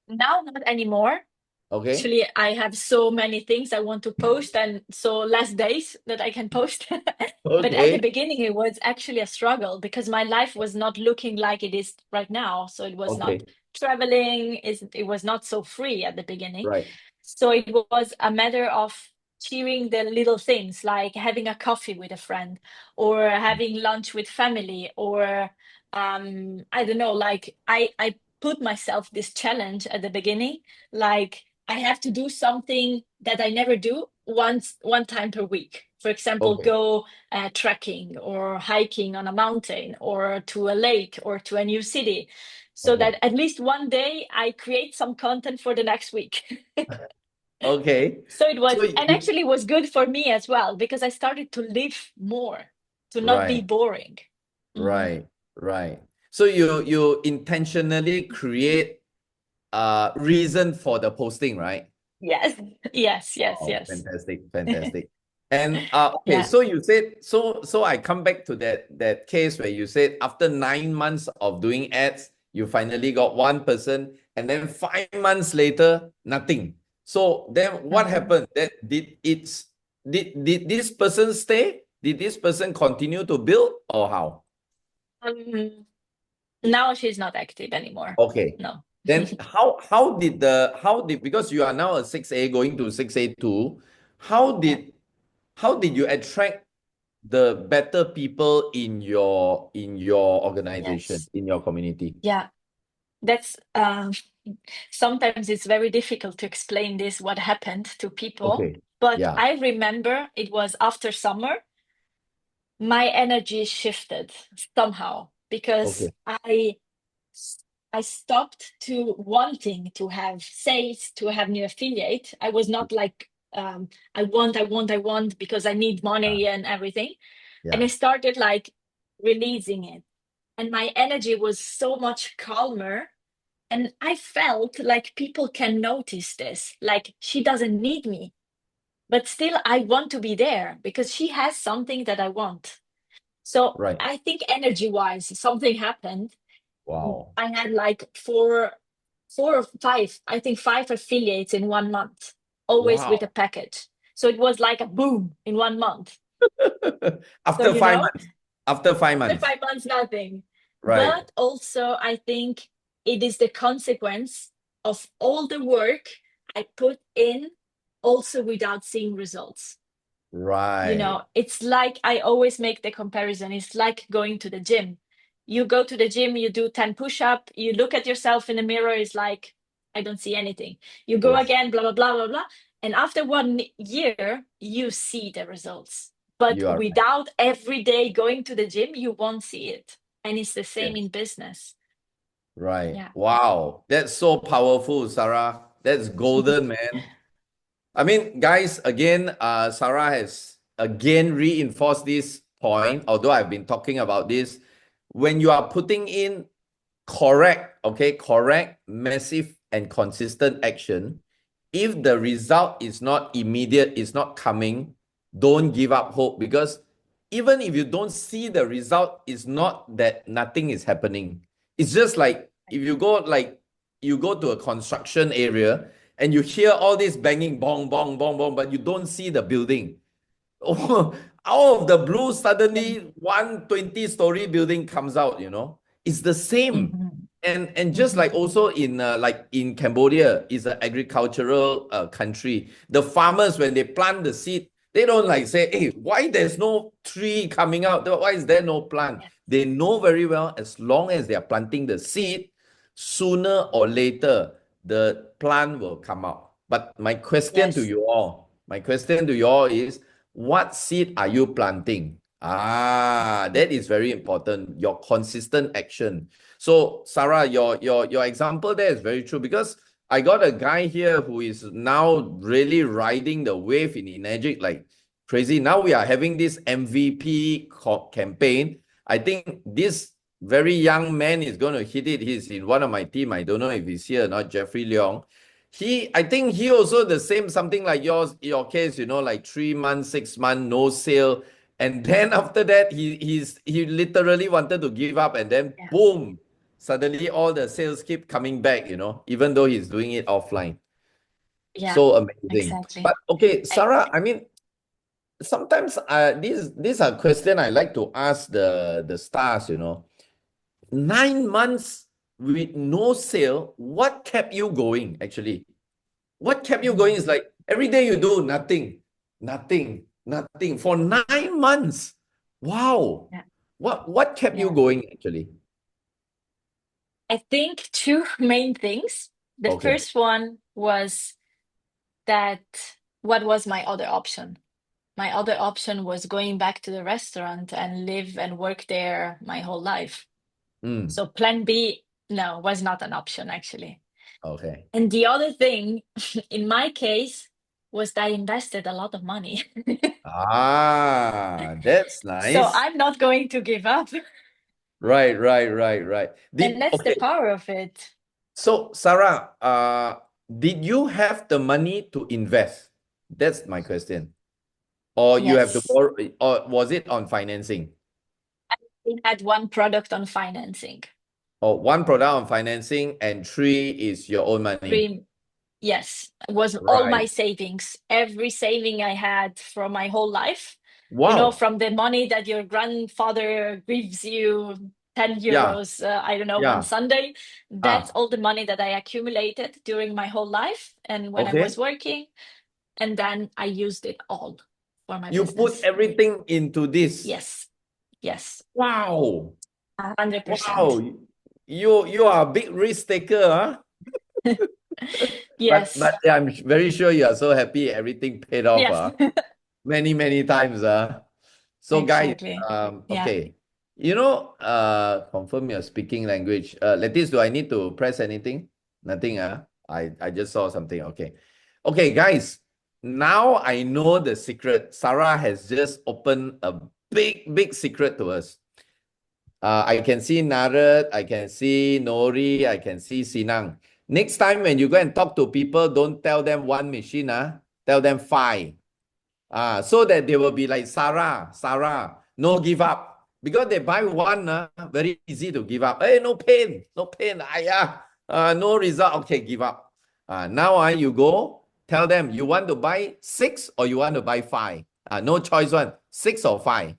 Speaker 2: Now, not anymore.
Speaker 1: Okay.
Speaker 2: Actually, I have so many things I want to post, and so less days that I can post. But at the
Speaker 1: Okay.
Speaker 2: beginning, it was actually a struggle because my life was not looking like it is right now. So it was not
Speaker 1: Okay.
Speaker 2: traveling, it was not so free at the beginning.
Speaker 1: Right.
Speaker 2: So it was a matter of cheering the little things like having a coffee with a friend or having lunch with family or I don't know, like I put myself this challenge at the beginning, like I have to do something that I never do one time per week. For example,
Speaker 1: Okay.
Speaker 2: go trekking or hiking on a mountain or to a lake or to a new city, so
Speaker 1: Okay.
Speaker 2: that at least one day I create some content for the next week.
Speaker 1: Okay.
Speaker 2: So it was,
Speaker 1: So
Speaker 2: and actually it was good for me as well because I started to live more, to not be
Speaker 1: right,
Speaker 2: boring. Mhm.
Speaker 1: right, right. So you intentionally create reason for the posting, right?
Speaker 2: Yes, yes, yes,
Speaker 1: Oh,
Speaker 2: yes.
Speaker 1: fantastic, fantastic. And okay,
Speaker 2: Yeah.
Speaker 1: so you said, so I come back to that case where you said after 9 months of doing ads, you finally got one person, and then 5 months later, nothing. So then what
Speaker 2: Mhm.
Speaker 1: happened? Did this person stay? Did this person continue to build, or how?
Speaker 2: Um, Now she's not active anymore.
Speaker 1: Okay.
Speaker 2: No.
Speaker 1: Then how did because you are now a 6A going to 6A2, how
Speaker 2: Yeah.
Speaker 1: did how did you attract the better people in your organization,
Speaker 2: Yes.
Speaker 1: in your community?
Speaker 2: Yeah. That's sometimes it's very difficult to explain this, what happened to people.
Speaker 1: Okay.
Speaker 2: But
Speaker 1: Yeah.
Speaker 2: I remember it was after summer, my energy shifted somehow because
Speaker 1: Okay.
Speaker 2: I stopped to wanting to have sales, to have new affiliate. I was not like I want because I need
Speaker 1: Yeah.
Speaker 2: money and everything. And
Speaker 1: Yeah.
Speaker 2: I started like releasing it. And my energy was so much calmer. And I felt like people can notice this. Like she doesn't need me, but still I want to be there because she has something that I want. So
Speaker 1: Right.
Speaker 2: I think energy wise, something happened.
Speaker 1: Wow.
Speaker 2: I had like four or five, I think 5 affiliates in 1 month, always with a
Speaker 1: Wow.
Speaker 2: package. So it was like a boom in 1 month. So,
Speaker 1: After 5 months. After five
Speaker 2: after
Speaker 1: months.
Speaker 2: 5 months, nothing.
Speaker 1: Right.
Speaker 2: But also, I think it is the consequence of all the work I put in also without seeing results.
Speaker 1: Right.
Speaker 2: It's like I always make the comparison. It's like going to the gym. You go to the gym, you do 10 push-up, you look at yourself in the mirror, it's like, I don't see anything. You go
Speaker 1: Right.
Speaker 2: again, blah, blah, blah, blah, blah. And after 1 year, you see the results. But
Speaker 1: You are right.
Speaker 2: without every day going to the gym, you won't see it. And it's the same
Speaker 1: Yes.
Speaker 2: in business.
Speaker 1: Right.
Speaker 2: Yeah.
Speaker 1: Wow. That's so powerful, Sarah. That's golden, man. I mean, guys, again, Sarah has again reinforced this point, although I've been talking about this. When you are putting in correct, massive and consistent action, if the result is not immediate, is not coming, don't give up hope, because even if you don't see the result, it's not that nothing is happening. It's just like if you go to a construction area and you hear all this banging, bong, bong, bong, bong, but you don't see the building. Oh, out of the blue,
Speaker 2: Yeah.
Speaker 1: suddenly 120-story building comes out, you know. It's the same.
Speaker 2: Mhm.
Speaker 1: And just
Speaker 2: Mhm.
Speaker 1: like also in Cambodia, is an agricultural country. The farmers, when they plant the seed, they don't like say, hey, why there's no tree coming out? Why is there no plant?
Speaker 2: Yes.
Speaker 1: They know very well, as long as they are planting the seed, sooner or later, the plant will come out. But
Speaker 2: Yes.
Speaker 1: my question to you all is, what seed are you planting? Ah, that is very important. Your consistent action. So, Sarah, your example there is very true, because I got a guy here who is now really riding the wave in Energic like crazy. Now we are having this MVP campaign. I think this very young man is going to hit it. He's in one of my team. I don't know if he's here or not, Jeffrey Leong. I think he also the same, something like your case, like 3 months, 6 months, no sale. And then after that, he literally wanted to give up, and then
Speaker 2: Yeah.
Speaker 1: boom, suddenly all the sales keep coming back, even though he's doing it offline.
Speaker 2: Yeah.
Speaker 1: So amazing. But
Speaker 2: Exactly.
Speaker 1: okay,
Speaker 2: I,
Speaker 1: Sarah, I mean, sometimes these are questions I like to ask the stars. 9 months with no sale, what kept you going actually? What kept you going
Speaker 2: Mhm.
Speaker 1: is like every day you do nothing, nothing, nothing for 9 months. Wow.
Speaker 2: Yeah.
Speaker 1: What kept you
Speaker 2: Yeah.
Speaker 1: going actually?
Speaker 2: I think two main things. The
Speaker 1: Okay.
Speaker 2: first one was that what was my other option? My other option was going back to the restaurant and live and work there my whole life.
Speaker 1: Mm,
Speaker 2: So plan B, no, was not an option actually.
Speaker 1: okay.
Speaker 2: And the other thing, in my case, was that I invested a lot of money.
Speaker 1: Ah, that's
Speaker 2: So
Speaker 1: nice.
Speaker 2: I'm not going to give up.
Speaker 1: Right.
Speaker 2: And that's the
Speaker 1: Okay.
Speaker 2: power of it.
Speaker 1: So Sarah, did you have the money to invest? That's my question. Or you have to
Speaker 2: Yes.
Speaker 1: borrow, or was it on financing?
Speaker 2: We had one product on financing.
Speaker 1: Or one product on financing and three is your own money.
Speaker 2: Three, yes, it was all my
Speaker 1: Right.
Speaker 2: savings. Every saving I had from my whole life,
Speaker 1: Wow.
Speaker 2: from the money that your grandfather gives you, 10
Speaker 1: Yeah.
Speaker 2: euros, I don't know, one
Speaker 1: Yeah.
Speaker 2: Sunday. That's
Speaker 1: Ah,
Speaker 2: all the money that I accumulated during my whole life and when I was
Speaker 1: okay.
Speaker 2: working. And then I used it all for my
Speaker 1: You put
Speaker 2: business.
Speaker 1: everything into this.
Speaker 2: Yes, yes,
Speaker 1: Wow.
Speaker 2: 100%.
Speaker 1: Wow. You are a big risk taker, huh? But
Speaker 2: Yes,
Speaker 1: yeah, I'm very sure you are so happy everything paid off,
Speaker 2: yes,
Speaker 1: many times, So guys,
Speaker 2: exactly. Yeah.
Speaker 1: okay. Confirm your speaking language. Lettice, do I need to press anything? Nothing, I just saw something. Okay. Okay, guys. Now I know the secret. Sarah has just opened a big secret to us. I can see Narad, I can see Nori, I can see Sinang. Next time when you go and talk to people, don't tell them one machine, tell them five. So that they will be like Sarah, no give up. Because they buy one, very easy to give up. Hey, no pain, no result. Okay, give up. Now you go, tell them you want to buy six or you want to buy five. No choice one, six or five.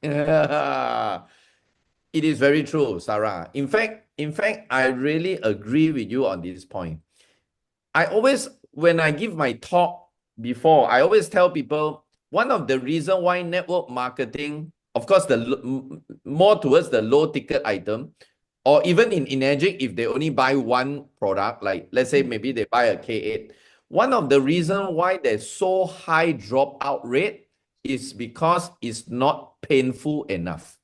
Speaker 1: It is very true, Sarah. In fact, I really agree with you on this point. I always, when I give my talk before, I always tell people one of the reason why network marketing, of course, more towards the low ticket item, or even in Energic, if they only buy one product, like let's say maybe they buy a K8, one of the reason why there's so high dropout rate is because it's not painful enough.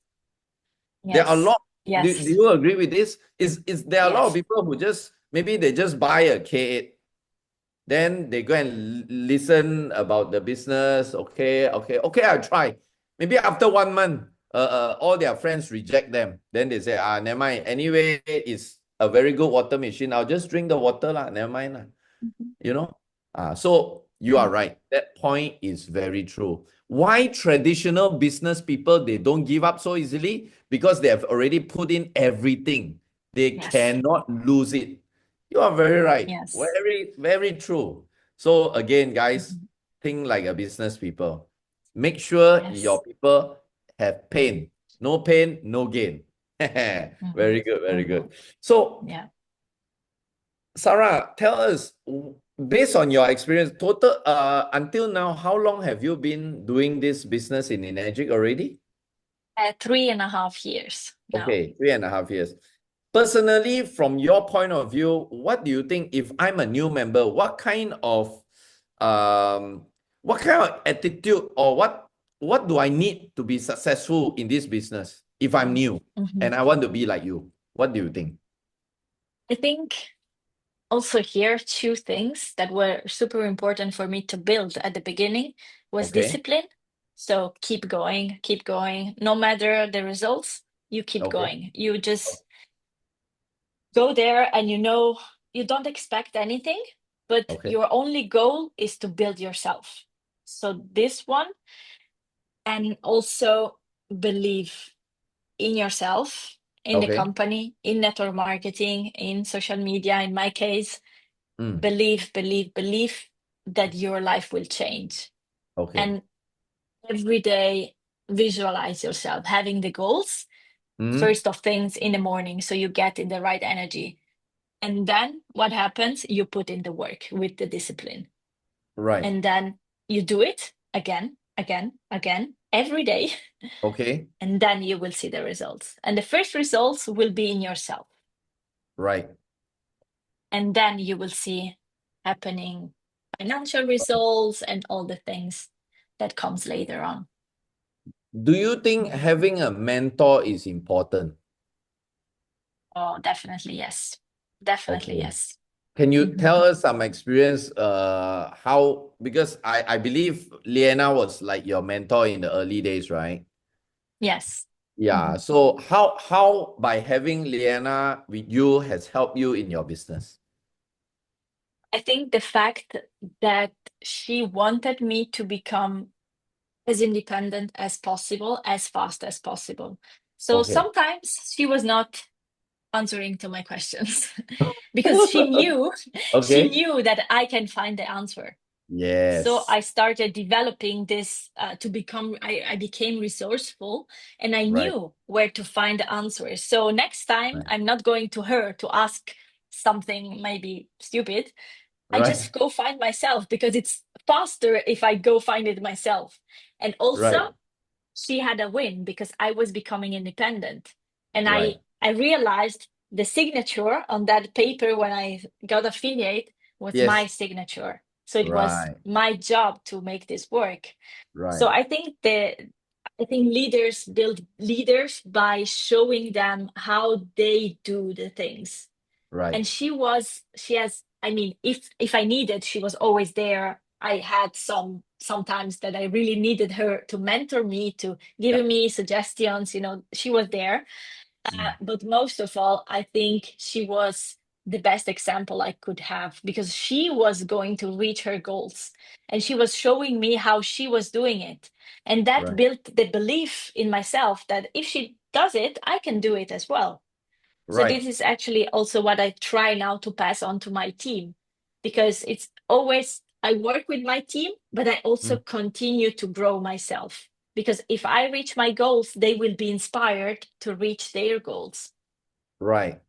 Speaker 1: There are a
Speaker 2: Yes.
Speaker 1: lot. Do
Speaker 2: Yes.
Speaker 1: you agree with this? Is there are a lot of
Speaker 2: Yes.
Speaker 1: people who just maybe they just buy a K8, then they go and listen about the business. Okay, I'll try. Maybe after 1 month, all their friends reject them. Then they say, never mind. Anyway, it's a very good water machine. I'll just drink the water lah. Never mind lah.
Speaker 2: Mhm.
Speaker 1: You know? So you are
Speaker 2: Yeah.
Speaker 1: right. That point is very true. Why traditional business people, they don't give up so easily? Because they have already put in everything. They
Speaker 2: Yes.
Speaker 1: cannot lose it. You are very right.
Speaker 2: Yes.
Speaker 1: Very, very true. So again, guys,
Speaker 2: Mhm.
Speaker 1: think like a business people. Make sure your
Speaker 2: Yes.
Speaker 1: people have pain. No pain, no gain.
Speaker 2: Mhm.
Speaker 1: Very good, very
Speaker 2: Mhm.
Speaker 1: good. So
Speaker 2: Yeah.
Speaker 1: Sarah, tell us, based on your experience, total until now, how long have you been doing this business in Energic already?
Speaker 2: 3.5 years now.
Speaker 1: Okay, 3.5 years. Personally, from your point of view, what do you think if I'm a new member, um what kind of attitude or what do I need to be successful in this business if I'm new
Speaker 2: Mhm.
Speaker 1: and I want to be like you? What do you think?
Speaker 2: I think also here, two things that were super important for me to build at the beginning was
Speaker 1: Okay,
Speaker 2: discipline. So keep going. No matter the results, you keep
Speaker 1: okay,
Speaker 2: going. You just go there and you don't expect anything, but
Speaker 1: okay,
Speaker 2: your only goal is to build yourself. So this one, and also believe in yourself, in the
Speaker 1: okay.
Speaker 2: company, in network marketing, in social media, in my case,
Speaker 1: Mm,
Speaker 2: believe that your life will change.
Speaker 1: okay.
Speaker 2: And every day, visualize yourself having the goals
Speaker 1: Mm,
Speaker 2: first of things in the morning so you get in the right energy. And then what happens? You put in the work with the discipline.
Speaker 1: right.
Speaker 2: And then you do it again, every day.
Speaker 1: Okay.
Speaker 2: And then you will see the results. And the first results will be in yourself.
Speaker 1: Right.
Speaker 2: And then you will see happening financial results and all the things that comes later on.
Speaker 1: Do you think having a mentor is important?
Speaker 2: Oh, definitely yes. Definitely
Speaker 1: Okay.
Speaker 2: yes.
Speaker 1: Can you
Speaker 2: Mhm.
Speaker 1: tell us some experience how because I believe Liana was like your mentor in the early days, right?
Speaker 2: Yes.
Speaker 1: Yeah.
Speaker 2: Mhm.
Speaker 1: So how by having Liana with you has helped you in your business?
Speaker 2: I think the fact that she wanted me to become as independent as possible, as fast as possible. So
Speaker 1: Okay.
Speaker 2: sometimes she was not answering to my questions because she
Speaker 1: Okay.
Speaker 2: knew that I can find the answer. So
Speaker 1: Yes.
Speaker 2: I started developing this to become, I became resourceful and I
Speaker 1: Right.
Speaker 2: knew where to find the answers. So next time
Speaker 1: Right.
Speaker 2: I'm not going to her to ask something maybe stupid. I
Speaker 1: Right.
Speaker 2: just go find myself because it's faster if I go find it myself. And also,
Speaker 1: Right.
Speaker 2: she had a win because I was becoming independent. And
Speaker 1: Right.
Speaker 2: I realized the signature on that paper when I got affiliate was my
Speaker 1: Yes.
Speaker 2: signature. So it was
Speaker 1: Right.
Speaker 2: my job to make this work. So
Speaker 1: Right.
Speaker 2: I think leaders build leaders by showing them how they do the things.
Speaker 1: Right.
Speaker 2: And she has, I mean, if I needed, she was always there. I had sometimes that I really needed her to mentor me, to
Speaker 1: Yeah.
Speaker 2: give me suggestions, she was there.
Speaker 1: Mm.
Speaker 2: But most of all, I think she was the best example I could have because she was going to reach her goals and she was showing me how she was doing it. And that
Speaker 1: Right.
Speaker 2: built the belief in myself that if she does it, I can do it as well. So
Speaker 1: Right.
Speaker 2: this is actually also what I try now to pass on to my team because it's always I work with my team, but I also
Speaker 1: Mm.
Speaker 2: continue to grow myself because if I reach my goals, they will be inspired to reach their goals.
Speaker 1: Right.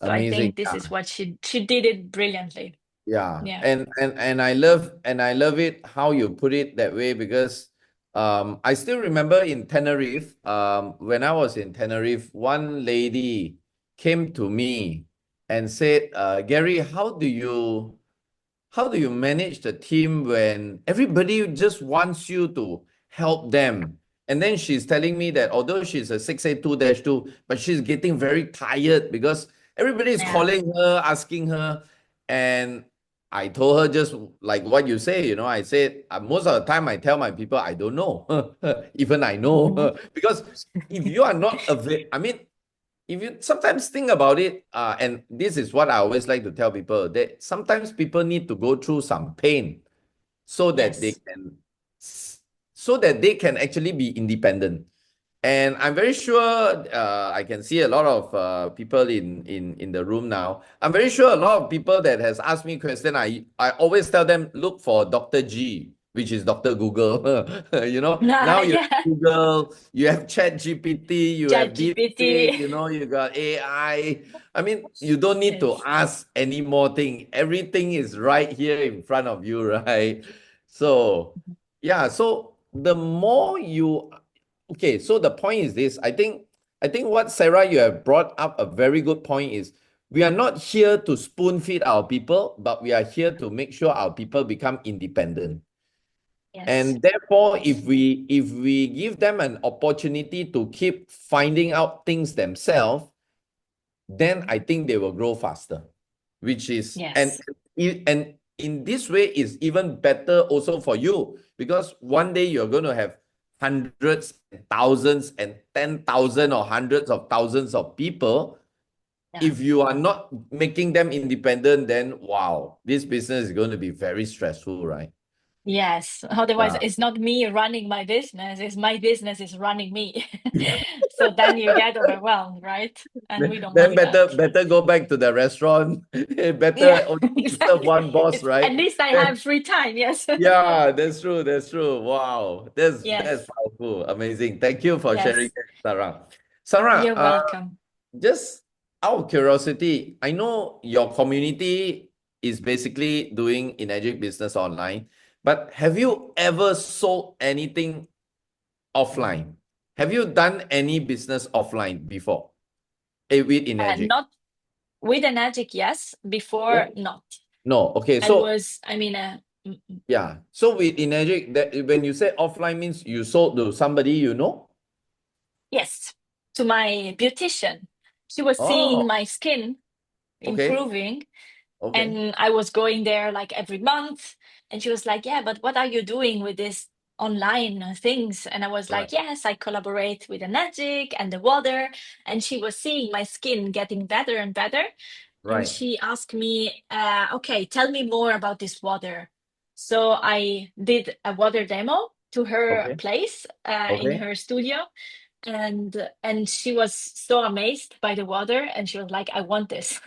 Speaker 2: So I
Speaker 1: Amazing.
Speaker 2: think this is
Speaker 1: Yeah.
Speaker 2: what she did it brilliantly.
Speaker 1: Yeah,
Speaker 2: Yeah.
Speaker 1: and I love it how you put it that way because I still remember in Tenerife, when I was in Tenerife, one lady came to me and said, Gary, how do you manage the team when everybody just wants you to help them? And then she's telling me that although she's a 682-2, but she's getting very tired because everybody is
Speaker 2: Yeah.
Speaker 1: calling her, asking her. And I told her just like what you say, I said, most of the time I tell my people, I don't know. Even I know.
Speaker 2: Mhm.
Speaker 1: Because if you are not available, I mean, if you sometimes think about it, and this is what I always like to tell people, that sometimes people need to go through some pain so that they
Speaker 2: Yes.
Speaker 1: can actually be independent. And I'm very sure I can see a lot of people in the room now. I'm very sure a lot of people that has asked me question. I always tell them look for Dr. G, which is Dr. Google. Now you have
Speaker 2: Yeah.
Speaker 1: Google, you have Chat GPT, you have
Speaker 2: ChatGPT.
Speaker 1: Deepfake, you got AI. I mean, you don't need to
Speaker 2: Yes.
Speaker 1: ask any more thing. Everything is right here in front of you, right? So yeah, so the more you okay, so the point is this. I think what Sarah you have brought up a very good point is we are not here to spoon feed our people, but we are here to make sure our people become independent.
Speaker 2: Yes.
Speaker 1: And therefore, if
Speaker 2: Yes.
Speaker 1: we give them an opportunity to keep finding out things themselves, then I think they will grow faster, which is
Speaker 2: Yes.
Speaker 1: and in this way is even better also for you because one day you're going to have hundreds and thousands and 10,000 or hundreds of thousands of people.
Speaker 2: Yeah.
Speaker 1: If you are not making them independent, then wow, this business is going to be very stressful, right?
Speaker 2: Yes. Otherwise,
Speaker 1: Yeah.
Speaker 2: it's not me running my business, it's my business is running me. So then you get overwhelmed, right? And we don't
Speaker 1: Then
Speaker 2: want that.
Speaker 1: better go back to the restaurant.
Speaker 2: Yeah,
Speaker 1: Better only serve
Speaker 2: exactly.
Speaker 1: one boss,
Speaker 2: It's at
Speaker 1: right?
Speaker 2: least I have free time. Yes.
Speaker 1: Yeah, that's true. That's true. Wow, that's
Speaker 2: Yes.
Speaker 1: powerful. Amazing. Thank you for sharing
Speaker 2: Yes.
Speaker 1: that, Sarah. Sarah,
Speaker 2: You're welcome.
Speaker 1: just out of curiosity, I know your community is basically doing Enagic business online, but have you ever sold anything offline? Have you done any business offline before? With Enagic?
Speaker 2: Not with an addict, yes.
Speaker 1: Yeah.
Speaker 2: Before, not.
Speaker 1: No. Okay.
Speaker 2: I
Speaker 1: So
Speaker 2: was, I mean,
Speaker 1: yeah. So with Enagic, that when you say offline means you sold to somebody you know?
Speaker 2: yes, to my beautician. She was seeing
Speaker 1: Oh,
Speaker 2: my skin
Speaker 1: okay.
Speaker 2: improving,
Speaker 1: Okay.
Speaker 2: and I was going there like every month. And she was like, yeah, but what are you doing with this online things? And I was
Speaker 1: Right.
Speaker 2: like, yes, I collaborate with the magic and the water. And she was seeing my skin getting better and better. And
Speaker 1: Right.
Speaker 2: she asked me, okay, tell me more about this water. So I did a water demo to her
Speaker 1: Okay.
Speaker 2: place in
Speaker 1: Okay.
Speaker 2: her studio, and she was so amazed by the water, and she was like, I want this.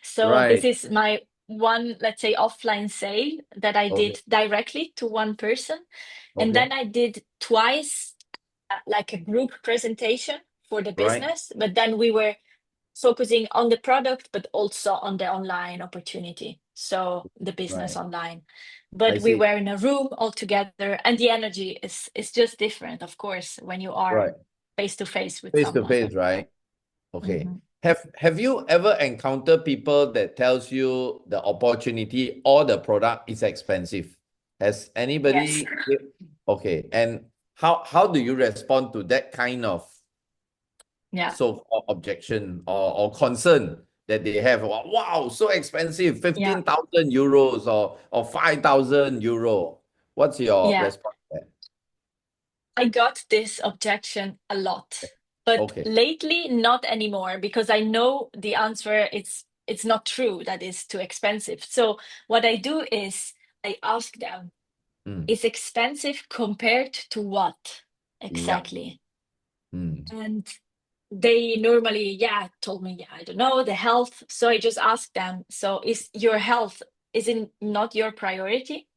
Speaker 2: So this
Speaker 1: Right.
Speaker 2: is my one, let's say, offline sale that I
Speaker 1: Okay.
Speaker 2: did directly to one person. And
Speaker 1: Okay.
Speaker 2: then I did twice like a group presentation for the
Speaker 1: Right.
Speaker 2: business, but then we were focusing on the product, but also on the online opportunity. So the business
Speaker 1: Right.
Speaker 2: online.
Speaker 1: I
Speaker 2: But we
Speaker 1: see.
Speaker 2: were in a room all together, and the energy is just different, of course, when you are
Speaker 1: Right.
Speaker 2: face to face with
Speaker 1: Face to
Speaker 2: someone.
Speaker 1: face, right? Okay.
Speaker 2: Mhm.
Speaker 1: Have you ever encountered people that tells you the opportunity or the product is expensive? Has
Speaker 2: Yes.
Speaker 1: anybody? Okay. And how do you respond to that kind of
Speaker 2: Yeah.
Speaker 1: so objection or concern that they have? Wow, so expensive,
Speaker 2: Yeah.
Speaker 1: 15,000 euros or 5,000 euro. What's your
Speaker 2: Yeah.
Speaker 1: response to that?
Speaker 2: I got this objection a lot, but
Speaker 1: Okay.
Speaker 2: lately not anymore because I know the answer. It's not true that it's too expensive. So what I do is I ask them,
Speaker 1: Mm.
Speaker 2: is expensive compared to what
Speaker 1: Yeah.
Speaker 2: exactly?
Speaker 1: Mm.
Speaker 2: And they normally, yeah, told me, yeah, I don't know, the health. So I just asked them, so is your health, is it not your priority?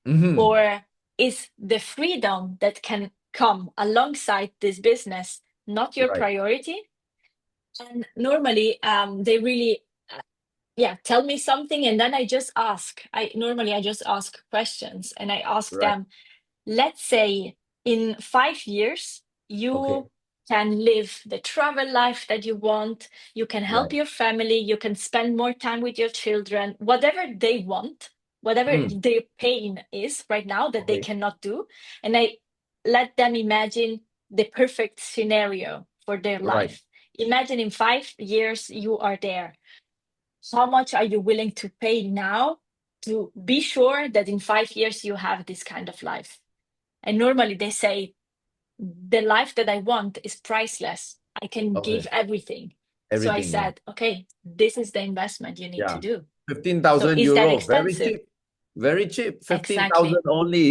Speaker 1: Hmm.
Speaker 2: Or is the freedom that can come alongside this business not your
Speaker 1: Right.
Speaker 2: priority? And normally, they really yeah, tell me something, and then I just ask. I just ask questions, and I ask
Speaker 1: Right.
Speaker 2: them, let's say in 5 years,
Speaker 1: Okay.
Speaker 2: you can live the travel life that you want, you can help
Speaker 1: Right.
Speaker 2: your family, you can spend more time with your children, whatever they want, whatever
Speaker 1: Mm.
Speaker 2: their pain is right now that they
Speaker 1: Okay.
Speaker 2: cannot do. And I let them imagine the perfect scenario for their
Speaker 1: Right.
Speaker 2: life. Imagine in 5 years you are there. How much are you willing to pay now to be sure that in 5 years you have this kind of life? And normally they say, the life that I want is priceless. I can
Speaker 1: Okay.
Speaker 2: give everything. So I
Speaker 1: Everything. Yeah.
Speaker 2: said, okay, this is the investment you need to
Speaker 1: Yeah.
Speaker 2: do. So
Speaker 1: 15,000
Speaker 2: is that
Speaker 1: euro. Very
Speaker 2: expensive?
Speaker 1: cheap. Very cheap. 15,000
Speaker 2: Exactly.
Speaker 1: only.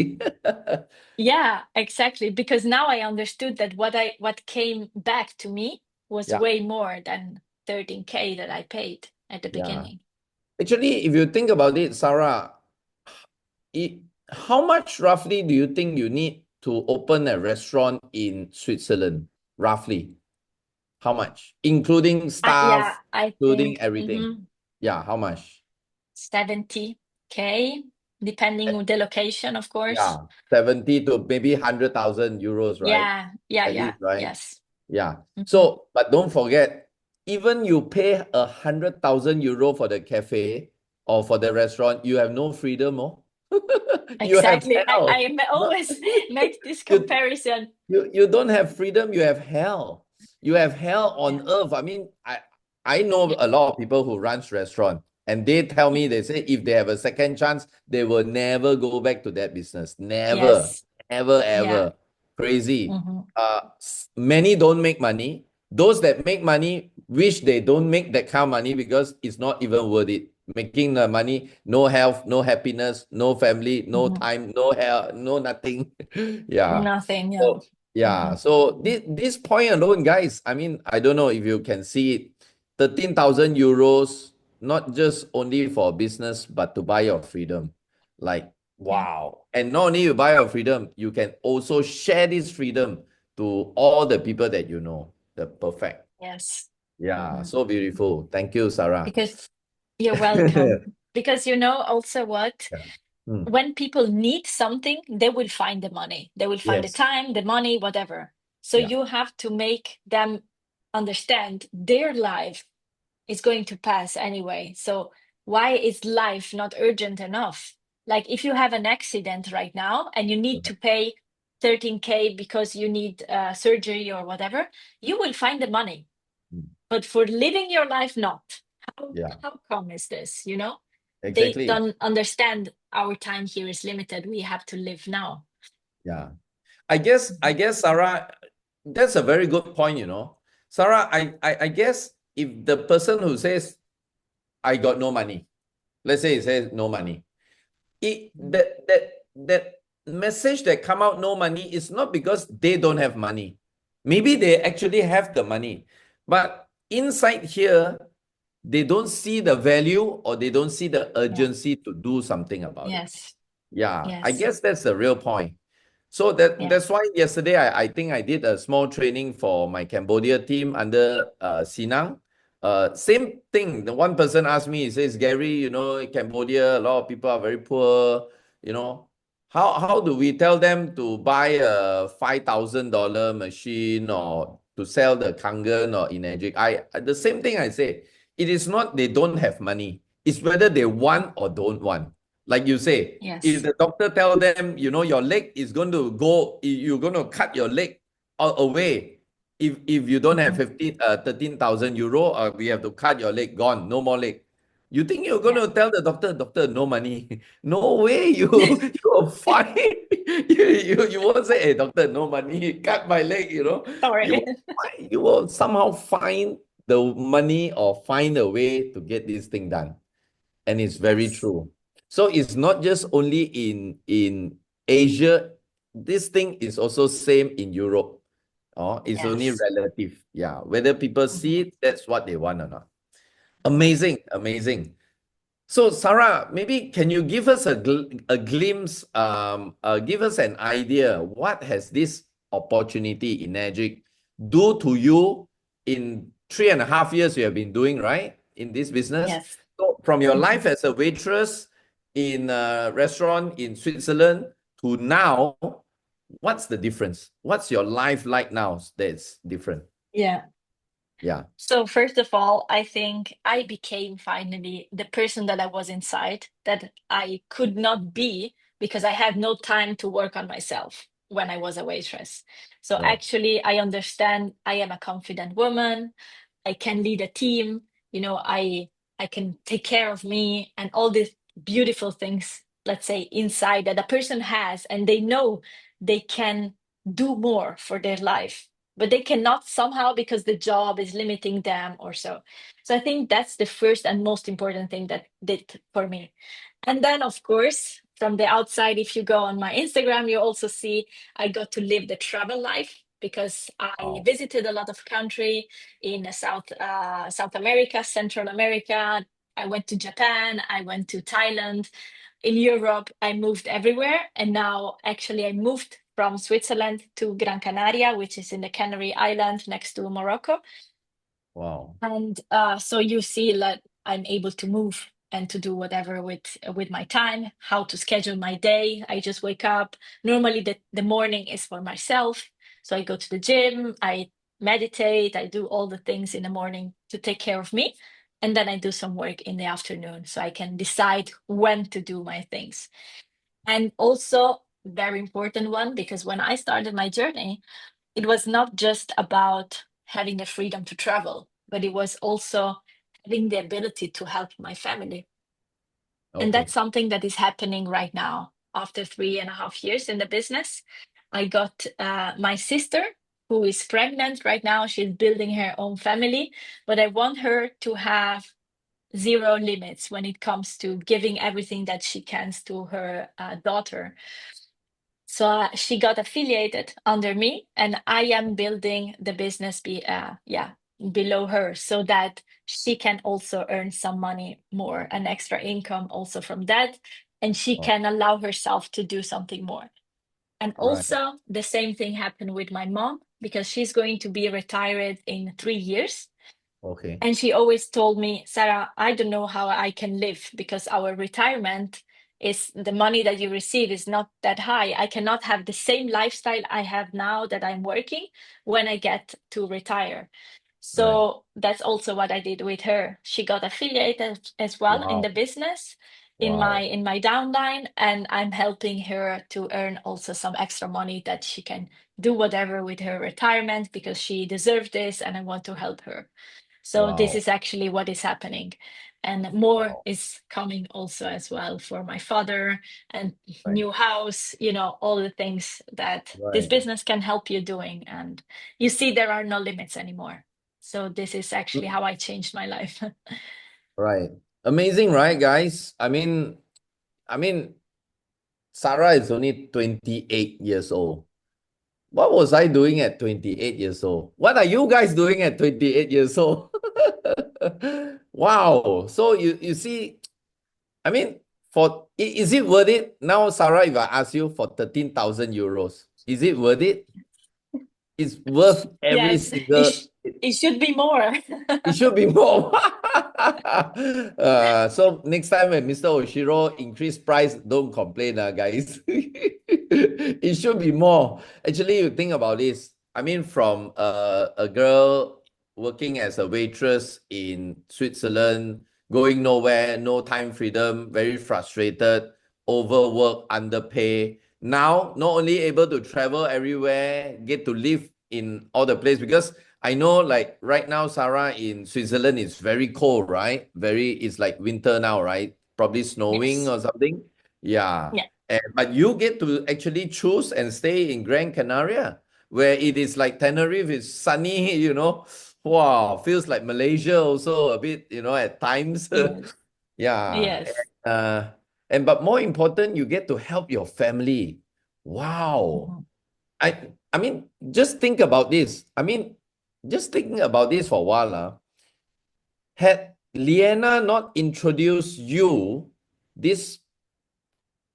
Speaker 2: Yeah, exactly. Because now I understood that what came back to me was
Speaker 1: Yeah.
Speaker 2: way more than 13K that I paid at the
Speaker 1: Yeah.
Speaker 2: beginning.
Speaker 1: Actually, if you think about it, Sarah, how much roughly do you think you need to open a restaurant in Switzerland? Roughly, how much? Including
Speaker 2: Yeah,
Speaker 1: staff,
Speaker 2: I
Speaker 1: including
Speaker 2: think
Speaker 1: everything. Yeah, how much?
Speaker 2: 70K, depending on the location, of course.
Speaker 1: Yeah, 70 to maybe 100,000 euros, right?
Speaker 2: Yeah,
Speaker 1: At
Speaker 2: yeah,
Speaker 1: least, right?
Speaker 2: yes.
Speaker 1: Yeah.
Speaker 2: Mhm.
Speaker 1: So, but don't forget, even you pay 100,000 euro for the cafe or for the restaurant, you have no freedom, oh. You have
Speaker 2: Exactly.
Speaker 1: hell.
Speaker 2: I always make this
Speaker 1: You,
Speaker 2: comparison.
Speaker 1: you don't have freedom, you have hell. You have hell
Speaker 2: Yeah,
Speaker 1: on earth. I mean, I know
Speaker 2: yeah,
Speaker 1: a lot of people who runs restaurant, and they tell me, they say if they have a second chance, they will never go back to that business. Never,
Speaker 2: yes.
Speaker 1: ever,
Speaker 2: Yeah.
Speaker 1: ever. Crazy.
Speaker 2: Hmm.
Speaker 1: Many don't make money. Those that make money wish they don't make that kind of money because it's not even worth it. Making the money, no health, no happiness, no family, no
Speaker 2: Hmm.
Speaker 1: time, no health, no nothing. Yeah.
Speaker 2: Nothing. Yeah.
Speaker 1: So, yeah.
Speaker 2: Hmm.
Speaker 1: So this point alone, guys, I mean, I don't know if you can see it. 13,000 euros, not just only for business, but to buy your freedom. Like,
Speaker 2: Yeah.
Speaker 1: wow. And not only you buy your freedom, you can also share this freedom to all the people that you know. The perfect.
Speaker 2: Yes.
Speaker 1: Yeah.
Speaker 2: Hmm.
Speaker 1: So beautiful. Thank you, Sarah.
Speaker 2: Because you're welcome. Because you know also what?
Speaker 1: Yeah. Mm.
Speaker 2: When people need something, they will find the money. They will find the
Speaker 1: Yes.
Speaker 2: time, the money, whatever. So
Speaker 1: Yeah.
Speaker 2: you have to make them understand their life is going to pass anyway. So why is life not urgent enough? Like if you have an accident right now and you need to pay 13K because you need surgery or whatever, you will find the money.
Speaker 1: Mm.
Speaker 2: But for living your life, not. How
Speaker 1: Yeah.
Speaker 2: how come is this? You know, they
Speaker 1: Exactly.
Speaker 2: don't understand our time here is limited. We have to live now.
Speaker 1: Yeah. I guess, Sarah, that's a very good point, you know. Sarah, I guess if the person who says, I got no money, let's say he says no money,
Speaker 2: Mhm.
Speaker 1: that message that come out no money is not because they don't have money. Maybe they actually have the money, but inside here, they don't see the value or they don't see the
Speaker 2: Yeah.
Speaker 1: urgency to do something about it.
Speaker 2: Yes.
Speaker 1: Yeah, I
Speaker 2: Yes.
Speaker 1: guess that's the real point. So that
Speaker 2: Yeah.
Speaker 1: that's why yesterday I think I did a small training for my Cambodia team under Sinang. Same thing. The one person asked me, he says, Gary, you know, in Cambodia, a lot of people are very poor. You know, how do we tell them to buy a $5,000 machine or to sell the Kangen or Energic? The same thing I say. It is not they don't have money. It's whether they want or don't want. Like you say, if
Speaker 2: Yes.
Speaker 1: the doctor tell them, you know, your leg is going to go, you're going to cut your leg away. If you don't have
Speaker 2: Mhm.
Speaker 1: 13,000 euro, we have to cut your leg, gone, no more leg. You think you're going
Speaker 2: Yeah.
Speaker 1: to tell the doctor, doctor, no money? No way, you will find, you won't say, hey, doctor, no money, cut my leg, you know.
Speaker 2: Sorry.
Speaker 1: You will somehow find the money or find a way to get this thing done. And it's very
Speaker 2: Yes.
Speaker 1: true. So it's not just only in Asia. This thing is also same in Europe. Oh, it's only
Speaker 2: Yes.
Speaker 1: relative. Yeah. Whether people see
Speaker 2: Mhm.
Speaker 1: it, that's what they want or not.
Speaker 2: Mhm.
Speaker 1: Amazing, amazing. So, Sarah, maybe can you give us a glimpse, give us an idea, what has this opportunity in Magic do to you in 3.5 years you have been doing, right, in this business?
Speaker 2: Yes.
Speaker 1: So from your
Speaker 2: Mhm.
Speaker 1: life as a waitress in a restaurant in Switzerland to now, what's the difference? What's your life like now that's different?
Speaker 2: Yeah.
Speaker 1: Yeah.
Speaker 2: So first of all, I think I became finally the person that I was inside, that I could not be because I had no time to work on myself when I was a waitress. So
Speaker 1: Right.
Speaker 2: actually, I understand I am a confident woman. I can lead a team. I can take care of me and all these beautiful things, let's say, inside that a person has, and they know they can do more for their life, but they cannot somehow because the job is limiting them or so. So I think that's the first and most important thing that did for me. And then, of course, from the outside, if you go on my Instagram, you also see I got to live the travel life because I
Speaker 1: Wow.
Speaker 2: visited a lot of country in South America, Central America. I went to Japan. I went to Thailand. In Europe, I moved everywhere, and now actually I moved from Switzerland to Gran Canaria, which is in the Canary Island next to Morocco.
Speaker 1: Wow.
Speaker 2: And so you see that I'm able to move and to do whatever with my time, how to schedule my day. I just wake up. Normally the morning is for myself. So I go to the gym, I meditate, I do all the things in the morning to take care of me. And then I do some work in the afternoon so I can decide when to do my things. And also, very important one, because when I started my journey, it was not just about having the freedom to travel, but it was also having the ability to help my family. And that's
Speaker 1: Okay.
Speaker 2: something that is happening right now. After 3.5 years in the business, I got my sister who is pregnant right now. She's building her own family, but I want her to have zero limits when it comes to giving everything that she can to her daughter. So she got affiliated under me, and I am building the business below her so that she can also earn some money more, an extra income also from that, and she
Speaker 1: Wow.
Speaker 2: can allow herself to do something more. And
Speaker 1: Right.
Speaker 2: also the same thing happened with my mom because she's going to be retired in 3 years.
Speaker 1: Okay.
Speaker 2: And she always told me, Sarah, I don't know how I can live because our retirement is the money that you receive is not that high. I cannot have the same lifestyle I have now that I'm working when I get to retire.
Speaker 1: Right.
Speaker 2: So that's also what I did with her. She got affiliated as well in the
Speaker 1: Wow.
Speaker 2: business
Speaker 1: Wow.
Speaker 2: in my downline, and I'm helping her to earn also some extra money that she can do whatever with her retirement because she deserves this and I want to help her. So this
Speaker 1: Wow.
Speaker 2: is actually what is happening. And more
Speaker 1: Wow.
Speaker 2: is coming also as well for my father and
Speaker 1: Right.
Speaker 2: new house, all the things that this
Speaker 1: Right.
Speaker 2: business can help you doing. And you see, there are no limits anymore. So this is actually how I changed my life.
Speaker 1: Right. Amazing, right, guys? I mean, Sarah is only 28 years old. What was I doing at 28 years old? What are you guys doing at 28 years old? Wow. So you see, I mean, is it worth it? Now, Sarah, if I ask you for 13,000 euros, is it worth it? It's worth every
Speaker 2: Yes, it,
Speaker 1: single.
Speaker 2: it should be more.
Speaker 1: It should be more. So next time when Mr. Oshiro increase price, don't complain, guys. It should be more. Actually, you think about this. I mean, from a girl working as a waitress in Switzerland, going nowhere, no time freedom, very frustrated, overworked, underpay. Now, not only able to travel everywhere, get to live in all the place because I know like right now, Sarah, in Switzerland, it's very cold, right? It's like winter now, right? Probably snowing
Speaker 2: Yes.
Speaker 1: or something. Yeah.
Speaker 2: Yeah.
Speaker 1: But you get to actually choose and stay in Gran Canaria, where it is like Tenerife, it's sunny, Wow, feels like Malaysia also a bit, at times.
Speaker 2: Yes.
Speaker 1: Yeah.
Speaker 2: Yes.
Speaker 1: But more important, you get to help your family. Wow.
Speaker 2: Mhm.
Speaker 1: I mean, just think about this. I mean, just thinking about this for a while, had Liana not introduced you this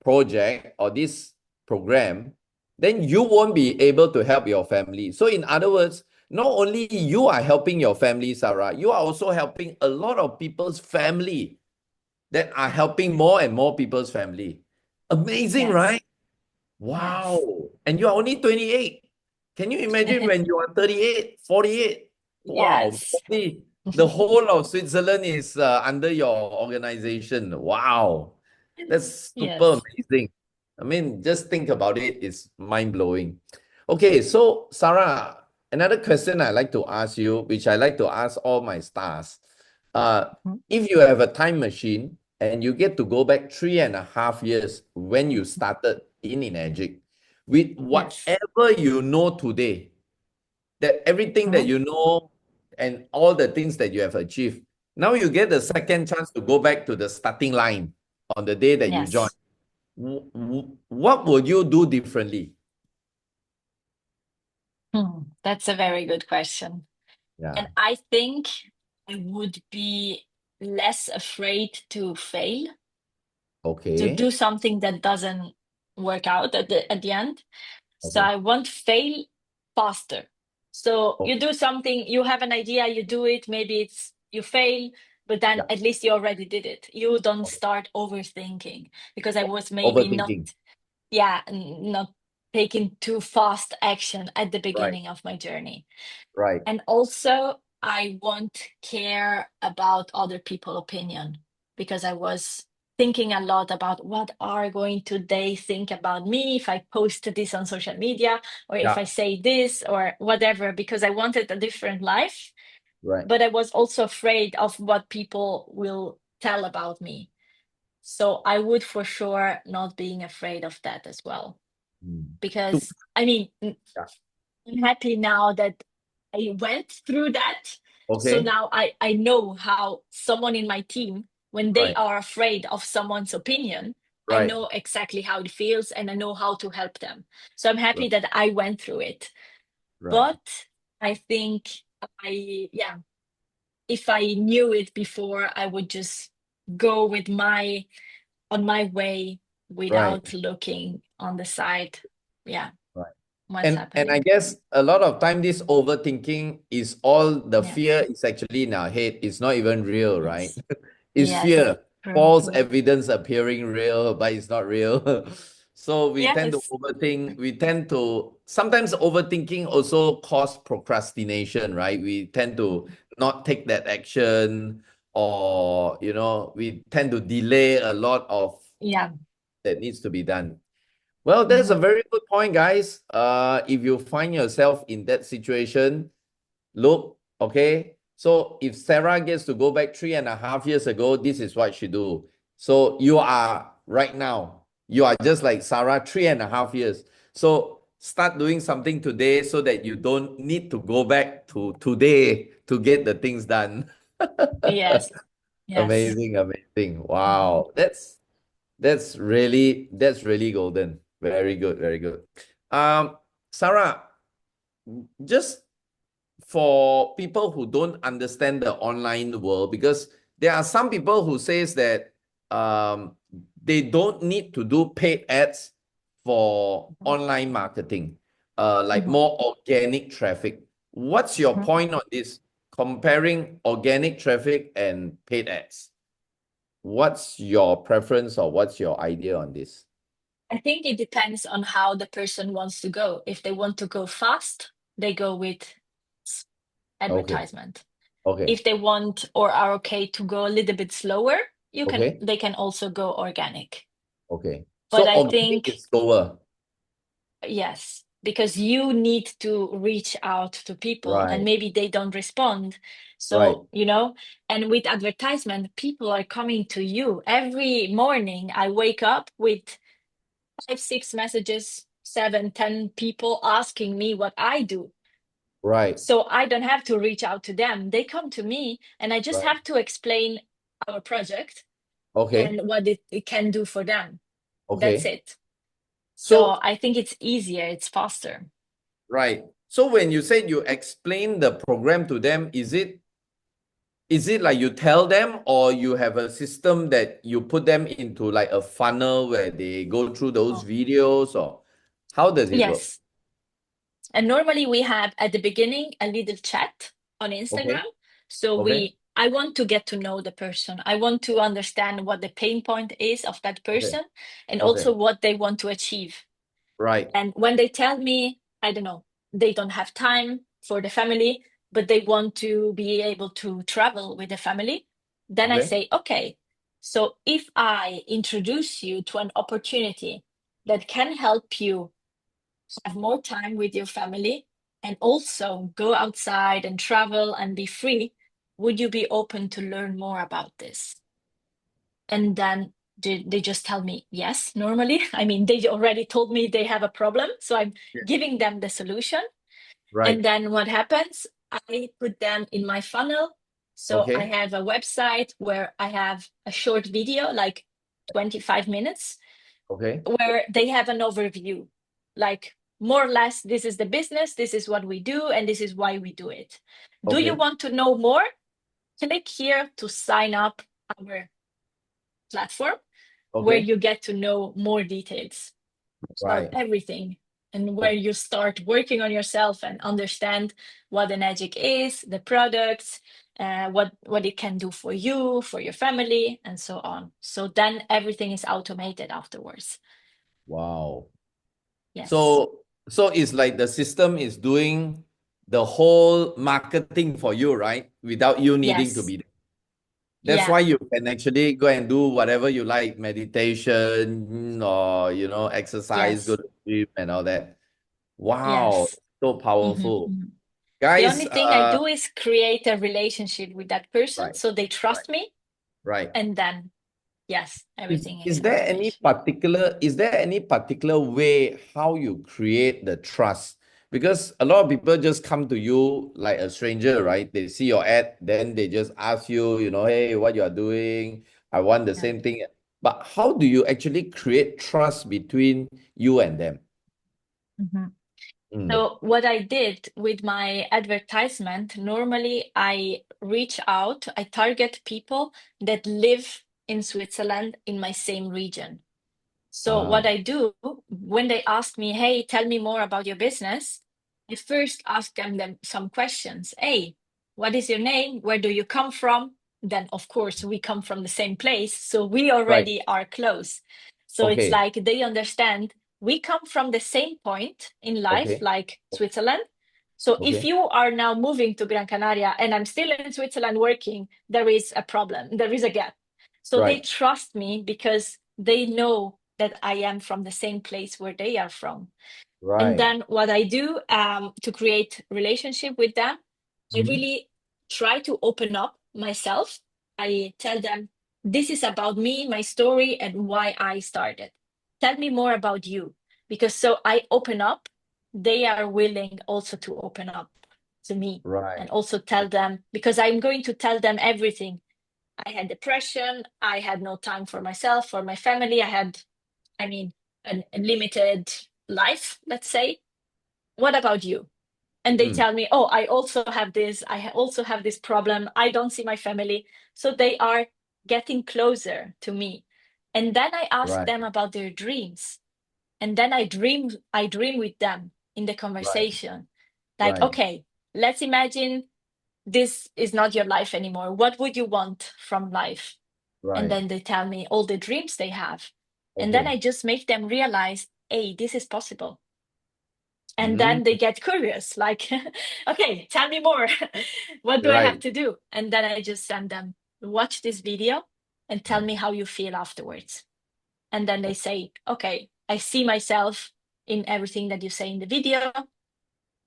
Speaker 1: project or this program, then you won't be able to help your family. So, in other words, not only you are helping your family, Sarah, you are also helping a lot of people's family. that are helping more and more people's family. Amazing,
Speaker 2: Yes.
Speaker 1: right? Wow.
Speaker 2: Yes.
Speaker 1: And you are only 28. Can you imagine when you are 38, 48? Wow.
Speaker 2: Yes.
Speaker 1: The whole of Switzerland is under your organization. Wow. That's super
Speaker 2: Yes.
Speaker 1: amazing. I mean, just think about it. It's mind-blowing. Okay, so Sarah, another question I like to ask you, which I like to ask all my stars.
Speaker 2: Mhm.
Speaker 1: If you have a time machine and you get to go back 3.5 years when you started in Enagic, with
Speaker 2: Yes.
Speaker 1: whatever you know today, that everything that
Speaker 2: Mhm.
Speaker 1: you know and all the things that you have achieved, now you get the second chance to go back to the starting line on the day that you join.
Speaker 2: Yes.
Speaker 1: What would you do differently?
Speaker 2: That's a very good question.
Speaker 1: Yeah.
Speaker 2: And I think I would be less afraid to fail, to
Speaker 1: Okay.
Speaker 2: do something that doesn't work out at the end. So
Speaker 1: Okay.
Speaker 2: I want fail faster. So
Speaker 1: Okay.
Speaker 2: you do something, you have an idea, you do it, maybe it's you fail, but then
Speaker 1: Yeah.
Speaker 2: at least you already did it. You don't
Speaker 1: Okay.
Speaker 2: start overthinking because I was maybe not,
Speaker 1: Overthinking.
Speaker 2: yeah, not taking too fast action at the
Speaker 1: Right.
Speaker 2: beginning of my journey.
Speaker 1: Right.
Speaker 2: And also, I won't care about other people' opinion because I was thinking a lot about what are going to they think about me if I post this on social media or if I
Speaker 1: Yeah.
Speaker 2: say this or whatever, because I wanted a different life,
Speaker 1: Right.
Speaker 2: but I was also afraid of what people will tell about me. So I would for sure not being afraid of that as well.
Speaker 1: Mm. To-
Speaker 2: Because I mean,
Speaker 1: yeah.
Speaker 2: I'm happy now that I went through that. So
Speaker 1: Okay.
Speaker 2: now I know how someone in my team, when they
Speaker 1: Right.
Speaker 2: are afraid of someone's opinion, I
Speaker 1: Right.
Speaker 2: know exactly how it feels and I know how to help them. So I'm
Speaker 1: Right.
Speaker 2: happy that I went through it.
Speaker 1: Right.
Speaker 2: But I think yeah, if I knew it before, I would just go with on my way
Speaker 1: Right.
Speaker 2: without looking on the side. Yeah,
Speaker 1: Right.
Speaker 2: what's
Speaker 1: And I
Speaker 2: happening.
Speaker 1: guess a lot of time this overthinking is all the
Speaker 2: Yes.
Speaker 1: fear is actually in our head. It's not even real, right?
Speaker 2: Yes.
Speaker 1: It's
Speaker 2: Yes,
Speaker 1: fear,
Speaker 2: true,
Speaker 1: false
Speaker 2: true.
Speaker 1: evidence appearing real, but it's not real. So we tend to
Speaker 2: Yes,
Speaker 1: overthink. We tend to sometimes overthinking also cause procrastination, right? We tend to not take that action, or we tend to delay a lot of
Speaker 2: yeah.
Speaker 1: that needs to be done. Well, that's a
Speaker 2: Mhm.
Speaker 1: very good point, guys. If you find yourself in that situation, look, okay. So if Sarah gets to go back 3.5 years ago, this is what she do. So you are right now, you are just like Sarah, 3.5 years. So start doing something today so that you don't need to go back to today to get the things done.
Speaker 2: Yes, yes.
Speaker 1: Amazing, amazing.
Speaker 2: Mhm.
Speaker 1: Wow. That's really golden. Very good, very good. Sarah, just for people who don't understand the online world, because there are some people who says that they don't need to do paid ads for
Speaker 2: Mhm.
Speaker 1: online marketing, like
Speaker 2: Mhm.
Speaker 1: more organic traffic. What's your
Speaker 2: Mhm.
Speaker 1: point on this, comparing organic traffic and paid ads? What's your preference or what's your idea on this?
Speaker 2: I think it depends on how the person wants to go. If they want to go fast, they go with s-
Speaker 1: Okay.
Speaker 2: advertisement.
Speaker 1: Okay.
Speaker 2: If they want or are okay to go a little bit slower,
Speaker 1: Okay.
Speaker 2: they can also go organic.
Speaker 1: Okay.
Speaker 2: But
Speaker 1: So
Speaker 2: I
Speaker 1: organic
Speaker 2: think
Speaker 1: is slower.
Speaker 2: yes, because you need to reach out to people and
Speaker 1: Right.
Speaker 2: maybe they don't respond.
Speaker 1: Right.
Speaker 2: So, and with advertisement, people are coming to you. Every morning, I wake up with 5, 6 messages, 7, 10 people asking me what I do.
Speaker 1: Right.
Speaker 2: So I don't have to reach out to them. They come to me and I just
Speaker 1: Right.
Speaker 2: have to explain our project
Speaker 1: Okay.
Speaker 2: and what it can do for them. That's
Speaker 1: Okay.
Speaker 2: it. So
Speaker 1: So,
Speaker 2: I think it's easier, it's faster.
Speaker 1: right. So when you said you explain the program to them, is it like you tell them, or you have a system that you put them into like a funnel where they go through those
Speaker 2: Oh.
Speaker 1: videos, or how does it work?
Speaker 2: Yes. And normally we have at the beginning a little chat on
Speaker 1: Okay.
Speaker 2: Instagram. So
Speaker 1: Okay.
Speaker 2: I want to get to know the person. I want to understand what the pain point is of that
Speaker 1: Okay.
Speaker 2: person and
Speaker 1: Okay.
Speaker 2: also what they want to achieve.
Speaker 1: Right.
Speaker 2: And when they tell me, I don't know, they don't have time for the family, but they want to be able to travel with the family, then I
Speaker 1: Okay.
Speaker 2: say, okay, so if I introduce you to an opportunity that can help you have more time with your family and also go outside and travel and be free, would you be open to learn more about this? And then they just tell me yes, normally. I mean, they already told me they have a problem. So I'm
Speaker 1: Yeah.
Speaker 2: giving them the solution. And
Speaker 1: Right.
Speaker 2: then what happens? I put them in my funnel. So I
Speaker 1: Okay.
Speaker 2: have a website where I have a short video, like 25 minutes,
Speaker 1: Okay.
Speaker 2: where they have an overview, like more or less, this is the business, this is what we do, and this is why we do it. Do you
Speaker 1: Okay.
Speaker 2: want to know more? Click here to sign up our platform where
Speaker 1: Okay.
Speaker 2: you get to know more details about
Speaker 1: Right.
Speaker 2: everything and where
Speaker 1: Okay.
Speaker 2: you start working on yourself and understand what the magic is, the products, what it can do for you, for your family, and so on. So then everything is automated afterwards.
Speaker 1: Wow.
Speaker 2: Yes.
Speaker 1: So it's like the system is doing the whole marketing for you, right? Without you needing to
Speaker 2: Yes.
Speaker 1: be there. That's
Speaker 2: Yeah.
Speaker 1: why you can actually go and do whatever you like, meditation or exercise, go
Speaker 2: Yes.
Speaker 1: to gym and all that. Wow,
Speaker 2: Yes.
Speaker 1: so
Speaker 2: Mhm,
Speaker 1: powerful.
Speaker 2: mhm. The
Speaker 1: Guys,
Speaker 2: only thing I do is create a relationship with that person
Speaker 1: right,
Speaker 2: so they
Speaker 1: right,
Speaker 2: trust me,
Speaker 1: right.
Speaker 2: and then yes,
Speaker 1: Is
Speaker 2: everything
Speaker 1: is
Speaker 2: is
Speaker 1: there any
Speaker 2: automation.
Speaker 1: particular is there any particular way how you create the trust? Because a lot of people just come to you like a stranger, right? They see your ad, then they just ask you, hey, what you are doing? I want the
Speaker 2: Yeah.
Speaker 1: same thing. But how do you actually create trust between you and them?
Speaker 2: Mhm.
Speaker 1: Mm.
Speaker 2: So what I did with my advertisement, normally I reach out, I target people that live in Switzerland in my same region. So what
Speaker 1: Ah,
Speaker 2: I do when they ask me, "Hey, tell me more about your business," I first ask them some questions. Hey, what is your name? Where do you come from? Then, of course, we come from the same place, so we
Speaker 1: right.
Speaker 2: already are close. So it's
Speaker 1: Okay.
Speaker 2: like they understand we come from the same point in life,
Speaker 1: Okay.
Speaker 2: like Switzerland. So if
Speaker 1: Okay.
Speaker 2: you are now moving to Gran Canaria and I'm still in Switzerland working, there is a problem, there is a gap. So they
Speaker 1: Right.
Speaker 2: trust me because they know that I am from the same place where they are from. And
Speaker 1: Right.
Speaker 2: then what I do to create relationship with them, I
Speaker 1: Mhm.
Speaker 2: really try to open up myself. I tell them, this is about me, my story, and why I started. Tell me more about you. Because so I open up, they are willing also to open up to me and
Speaker 1: Right.
Speaker 2: also tell them, because I'm going to tell them everything. I had depression. I had no time for myself, for my family. I mean, a limited life, let's say. What about you? And they
Speaker 1: Mm.
Speaker 2: tell me, oh, I also have this. Also have this problem. I don't see my family. So they are getting closer to me. And then I ask
Speaker 1: Right.
Speaker 2: them about their dreams. And then I dream with them in the
Speaker 1: Right.
Speaker 2: conversation. Like,
Speaker 1: Right.
Speaker 2: okay, let's imagine this is not your life anymore. What would you want from life? And
Speaker 1: Right.
Speaker 2: then they tell me all the dreams they have. And then I
Speaker 1: Okay.
Speaker 2: just make them realize, hey, this is possible. And
Speaker 1: Mm.
Speaker 2: then they get curious, like, okay, tell me more. What do I have
Speaker 1: Right.
Speaker 2: to do? And then I just send them, watch this video and tell
Speaker 1: Right.
Speaker 2: me how you feel afterwards. And then they say, okay, I see myself in everything that you say in the video.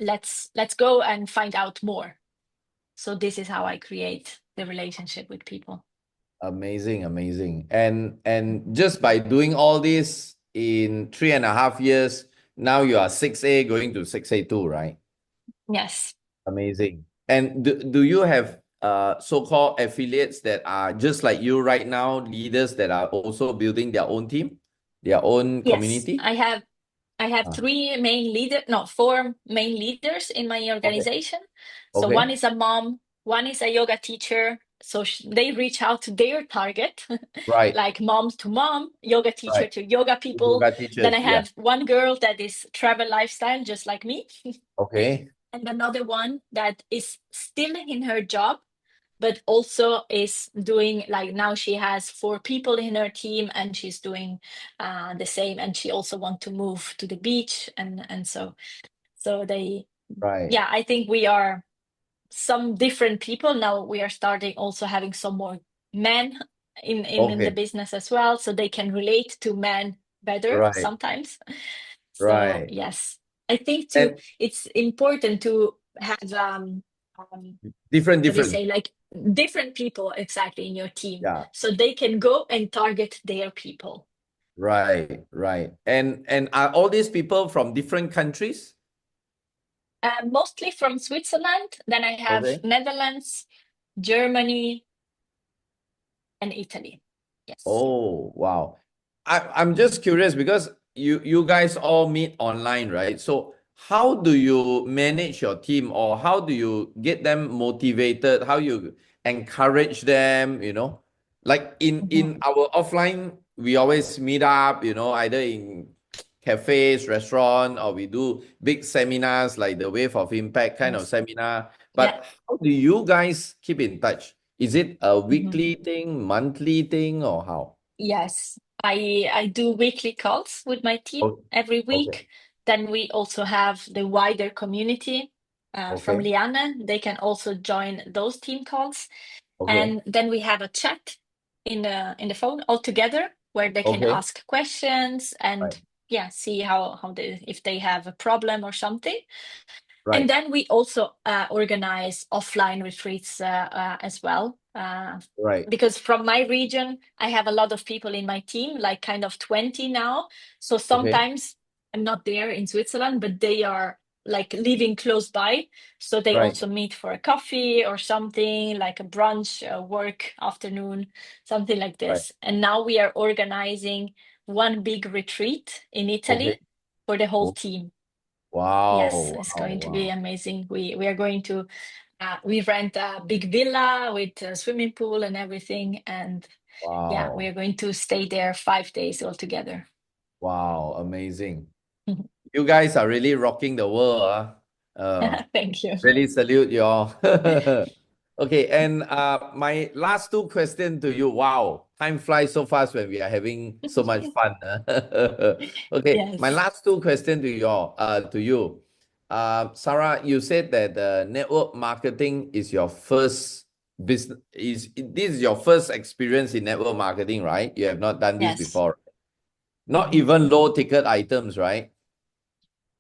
Speaker 2: Let's go and find out more. So this is how I create the relationship with people.
Speaker 1: Amazing, amazing. And just by doing all this in 3.5 years, now you are 6A going to 6A2, right?
Speaker 2: Yes.
Speaker 1: Amazing. And do you have so-called affiliates that are just like you right now, leaders that are also building their own team, their own
Speaker 2: Yes,
Speaker 1: community?
Speaker 2: I have
Speaker 1: Ah,
Speaker 2: three main leader, no, four main leaders in my
Speaker 1: okay.
Speaker 2: organization. So one
Speaker 1: Okay.
Speaker 2: is a mom, one is a yoga teacher. So they reach out to their target,
Speaker 1: Right.
Speaker 2: like mom to mom, yoga teacher
Speaker 1: Right.
Speaker 2: to yoga people.
Speaker 1: Yoga
Speaker 2: Then I
Speaker 1: teachers. Yeah.
Speaker 2: have one girl that is travel lifestyle, just like me,
Speaker 1: Okay.
Speaker 2: and another one that is still in her job, but also is doing, like, now she has 4 people in her team, and she's doing the same, and she also want to move to the beach, and so they,
Speaker 1: Right.
Speaker 2: yeah, I think we are some different people. Now we are starting also having some more men in the
Speaker 1: Okay.
Speaker 2: business as well, so they can relate to men better
Speaker 1: Right.
Speaker 2: sometimes. So
Speaker 1: Right.
Speaker 2: yes, I think too,
Speaker 1: And
Speaker 2: it's important to have what do you
Speaker 1: different.
Speaker 2: say, like, different people exactly in your team,
Speaker 1: Yeah.
Speaker 2: so they can go and target their people.
Speaker 1: Right. Right. And are all these people from different countries?
Speaker 2: Mostly from Switzerland, then I have
Speaker 1: Okay.
Speaker 2: Netherlands, Germany, and Italy. Yes.
Speaker 1: Oh, wow. I'm just curious because you guys all meet online, right? So how do you manage your team, or how do you get them motivated? How you encourage them, Like in
Speaker 2: Mhm.
Speaker 1: our offline, we always meet up, either in cafes, restaurant, or we do big seminars like the Wave of Impact kind of
Speaker 2: Yes.
Speaker 1: seminar.
Speaker 2: Yeah.
Speaker 1: But how do you guys keep in touch? Is it a
Speaker 2: Mhm.
Speaker 1: weekly thing, monthly thing, or how?
Speaker 2: Yes. I do weekly calls with my team
Speaker 1: Okay.
Speaker 2: every
Speaker 1: Okay.
Speaker 2: week. Then we also have the wider community from
Speaker 1: Okay.
Speaker 2: Liane. They can also join those team calls.
Speaker 1: Okay.
Speaker 2: And then we have a chat in the phone all together where they can
Speaker 1: Okay.
Speaker 2: ask questions
Speaker 1: Right.
Speaker 2: and, yeah, see how they, if they have a problem or something. And
Speaker 1: Right.
Speaker 2: then we also organize offline retreats as well.
Speaker 1: Right.
Speaker 2: Because from my region, I have a lot of people in my team, like kind of 20 now. So
Speaker 1: Okay.
Speaker 2: sometimes I'm not there in Switzerland, but they are like living close by. So they
Speaker 1: Right.
Speaker 2: also meet for a coffee or something, like a brunch, a work afternoon, something like
Speaker 1: Right.
Speaker 2: this. And now we are organizing one big retreat in
Speaker 1: Okay.
Speaker 2: Italy for the whole
Speaker 1: Oh,
Speaker 2: team. Yes,
Speaker 1: wow.
Speaker 2: it's
Speaker 1: Wow.
Speaker 2: going to be
Speaker 1: Wow.
Speaker 2: amazing. We are going to we rent a big villa with a swimming pool and everything, and yeah, we
Speaker 1: Wow.
Speaker 2: are going to stay there 5 days altogether.
Speaker 1: Wow. Amazing. You guys are really rocking the world.
Speaker 2: Thank you.
Speaker 1: Really salute y'all. Okay, and my last two questions to you. Wow, time flies so fast when we are having so much fun. Okay, my
Speaker 2: Yes,
Speaker 1: last two questions to you. Sarah, you said that network marketing is your first business. This is your first experience in network marketing, right? You have not done this
Speaker 2: yes.
Speaker 1: before. Not
Speaker 2: Mhm.
Speaker 1: even low ticket items, right?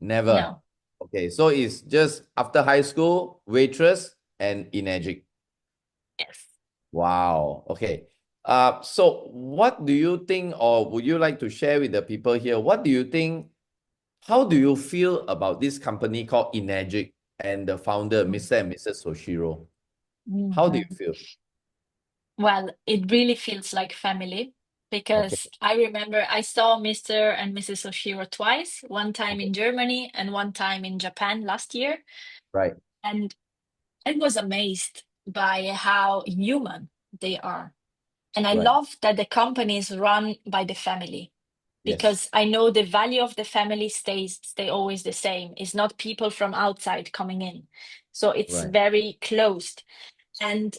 Speaker 1: Never.
Speaker 2: No.
Speaker 1: Okay, so it's just after high school, waitress and Enagic.
Speaker 2: Yes.
Speaker 1: Wow. Okay. So what do you think, or would you like to share with the people here? What do you think? How do you feel about this company called Enagic and the founder, Mr. and Mrs. Soshiro? How do you
Speaker 2: Mhm.
Speaker 1: feel?
Speaker 2: Well, it really feels like family
Speaker 1: Okay.
Speaker 2: because I remember I saw Mr. and Mrs. Oshiro twice, one time
Speaker 1: Okay.
Speaker 2: in Germany and one time in Japan last year.
Speaker 1: Right.
Speaker 2: And I was amazed by how human they are. And I
Speaker 1: Right.
Speaker 2: love that the company is run by the family
Speaker 1: Yes.
Speaker 2: because I know the value of the family stay always the same. It's not people from outside coming in. So it's
Speaker 1: Right.
Speaker 2: very closed. And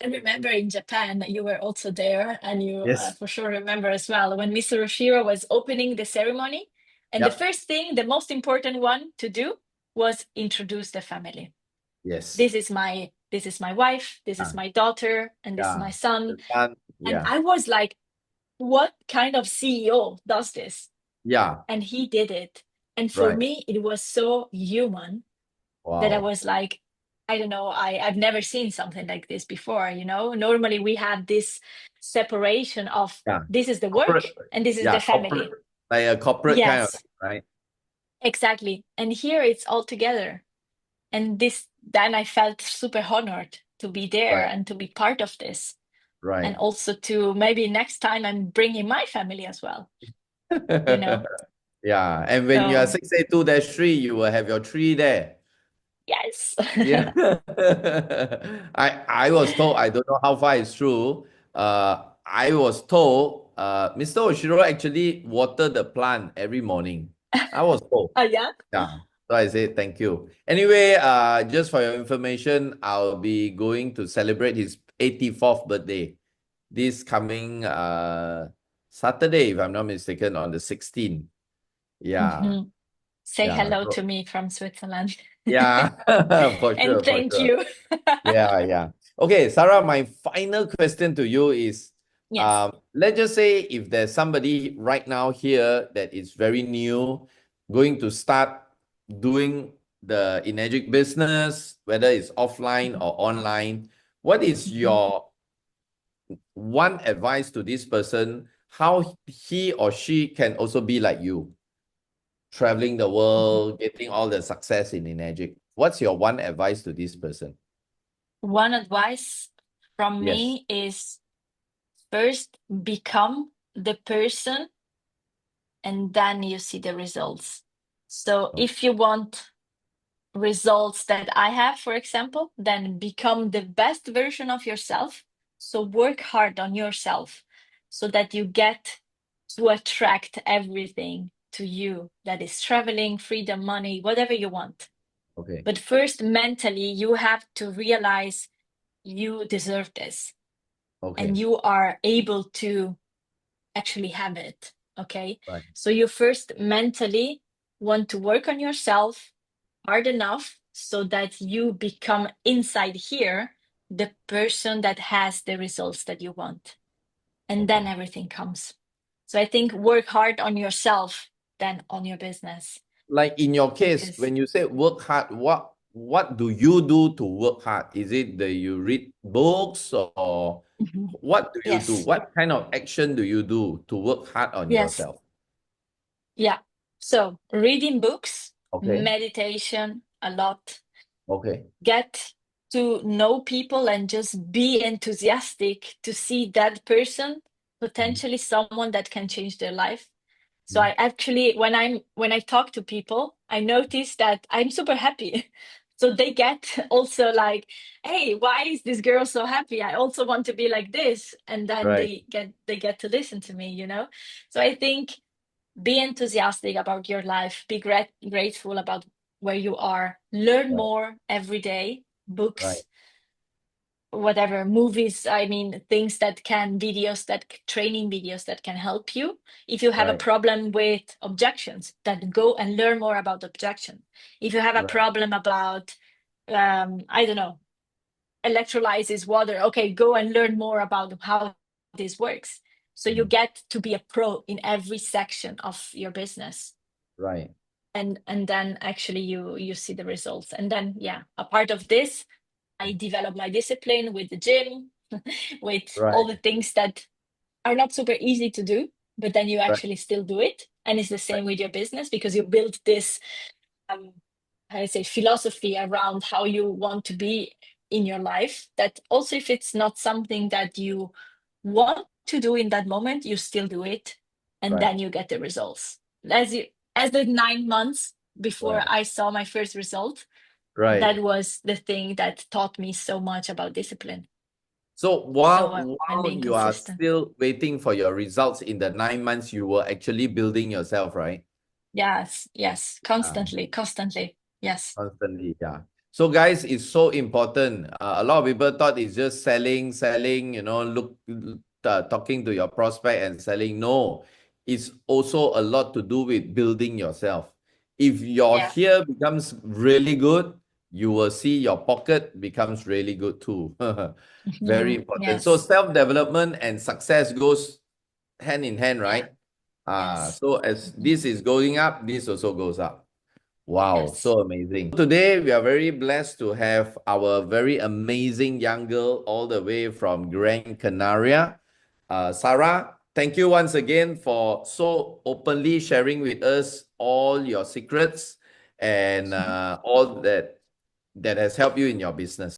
Speaker 2: I remember in Japan, you were also there, and you
Speaker 1: Yes.
Speaker 2: for sure remember as well when Mr. Oshiro was opening the ceremony. And the
Speaker 1: Yep.
Speaker 2: first thing, the most important one to do was introduce the family.
Speaker 1: Yes.
Speaker 2: This is my wife, this is
Speaker 1: Ah,
Speaker 2: my daughter, and this is
Speaker 1: yeah.
Speaker 2: my son.
Speaker 1: The son.
Speaker 2: And
Speaker 1: Yeah.
Speaker 2: I was like, what kind of CEO does this?
Speaker 1: Yeah.
Speaker 2: And he did it. And for
Speaker 1: Right.
Speaker 2: me, it was so human that I
Speaker 1: Wow.
Speaker 2: was like, I don't know, I've never seen something like this before, you know? Normally we have this separation of
Speaker 1: Yeah.
Speaker 2: this is the work
Speaker 1: Corporate.
Speaker 2: and this is the
Speaker 1: Yeah. Corporate.
Speaker 2: family.
Speaker 1: Like a corporate kind of
Speaker 2: Yes,
Speaker 1: thing, right?
Speaker 2: exactly. And here it's all together. And this, then I felt super honored to be there
Speaker 1: Right.
Speaker 2: and to be part of this. And
Speaker 1: Right.
Speaker 2: also to maybe next time I'm bringing my family as well, you know?
Speaker 1: Yeah. And when you are
Speaker 2: So,
Speaker 1: 682-3, you will have your tree there.
Speaker 2: yes.
Speaker 1: Yeah. I was told, I don't know how far it's true. I was told Mr. Oshiro actually water the plant every morning. I was told.
Speaker 2: Oh, yeah?
Speaker 1: Yeah. So I say thank you. Anyway, just for your information, I'll be going to celebrate his 84th birthday this coming Saturday, if I'm not mistaken, on the 16th. Yeah.
Speaker 2: Mhm. Say
Speaker 1: Yeah.
Speaker 2: hello to
Speaker 1: So,
Speaker 2: me from Switzerland.
Speaker 1: yeah, for
Speaker 2: And
Speaker 1: sure, for
Speaker 2: thank
Speaker 1: sure.
Speaker 2: you.
Speaker 1: Yeah, yeah. Okay, Sarah, my final question to you is,
Speaker 2: Yes.
Speaker 1: let's just say if there's somebody right now here that is very new, going to start doing the Energic business, whether it's offline
Speaker 2: Mhm.
Speaker 1: or online, what is
Speaker 2: Mhm.
Speaker 1: your one advice to this person, how he or she can also be like you, traveling the
Speaker 2: Mhm.
Speaker 1: world, getting all the success in Energic? What's your one advice to this person?
Speaker 2: One advice from
Speaker 1: Yes.
Speaker 2: me is first become the person and then you see the results. So
Speaker 1: Oh,
Speaker 2: if you want results that I have, for example, then become the best version of yourself. So work hard on yourself so that you get to attract everything to you that is traveling, freedom, money, whatever you want.
Speaker 1: okay.
Speaker 2: But first, mentally, you have to realize you deserve this and
Speaker 1: Okay.
Speaker 2: you are able to actually have it. Okay.
Speaker 1: Right.
Speaker 2: So you first mentally want to work on yourself hard enough so that you become inside here the person that has the results that you want. And then
Speaker 1: Okay.
Speaker 2: everything comes. So I think work hard on yourself than on your business
Speaker 1: Like in your case,
Speaker 2: because
Speaker 1: when you say work hard, what do you do to work hard? Is it that you read books or
Speaker 2: Mhm.
Speaker 1: what do you do?
Speaker 2: Yes,
Speaker 1: What kind of action do you do to work hard on
Speaker 2: yes,
Speaker 1: yourself?
Speaker 2: yeah. So reading books,
Speaker 1: Okay.
Speaker 2: meditation a lot,
Speaker 1: Okay.
Speaker 2: get to know people and just be enthusiastic to see that person,
Speaker 1: Mhm.
Speaker 2: potentially someone that can change their life. So
Speaker 1: Mhm.
Speaker 2: I actually, when I talk to people, I notice that I'm super happy. So they get also like, hey, why is this girl so happy? I also want to be like this. And then
Speaker 1: Right.
Speaker 2: they get to listen to me, you know? So I think be enthusiastic about your life, be grateful about where you are, learn
Speaker 1: Right.
Speaker 2: more every day,
Speaker 1: Right.
Speaker 2: books, whatever, movies, I mean, things that can, videos that, training videos that can help you. If you have a
Speaker 1: Right.
Speaker 2: problem with objections, then go and learn more about objection. If you have a
Speaker 1: Right.
Speaker 2: problem about, I don't know, electrolyzes water, okay, go and learn more about how this works. So you
Speaker 1: Mhm.
Speaker 2: get to be a pro in every section of your business.
Speaker 1: Right.
Speaker 2: And then actually you see the results. And then yeah, a part of this, I develop my discipline with the gym, with all
Speaker 1: Right.
Speaker 2: the things that are not super easy to do, but then you
Speaker 1: Right.
Speaker 2: actually still do it. And it's the
Speaker 1: Right.
Speaker 2: same with your business because you build this, um, how I say, philosophy around how you want to be in your life. That also, if it's not something that you want to do in that moment, you still do it, and
Speaker 1: Right.
Speaker 2: then you get the results. As the 9 months before
Speaker 1: Right.
Speaker 2: I saw my first result,
Speaker 1: Right.
Speaker 2: that was the thing that taught me so much about discipline.
Speaker 1: So
Speaker 2: So and
Speaker 1: while
Speaker 2: being
Speaker 1: you are
Speaker 2: consistent.
Speaker 1: still waiting for your results in the 9 months, you were actually building yourself, right?
Speaker 2: Yes, yes,
Speaker 1: Ah.
Speaker 2: constantly, constantly. Yes.
Speaker 1: Constantly, yeah. So guys, it's so important. A lot of people thought it's just selling, talking to your prospect and selling. No, it's also a lot to do with building yourself. If your
Speaker 2: Yeah.
Speaker 1: here becomes really good, you will see your pocket becomes really good too. Very
Speaker 2: Mhm.
Speaker 1: important. So
Speaker 2: Yes.
Speaker 1: self-development and success goes hand in hand,
Speaker 2: Yeah.
Speaker 1: right?
Speaker 2: Yes.
Speaker 1: So as
Speaker 2: Mhm.
Speaker 1: this is going up, this also goes up. Wow,
Speaker 2: Yes.
Speaker 1: so amazing. Today, we are very blessed to have our very amazing young girl all the way from Gran Canaria. Sarah, thank you once again for so openly sharing with us all your secrets and all that has helped you in your business.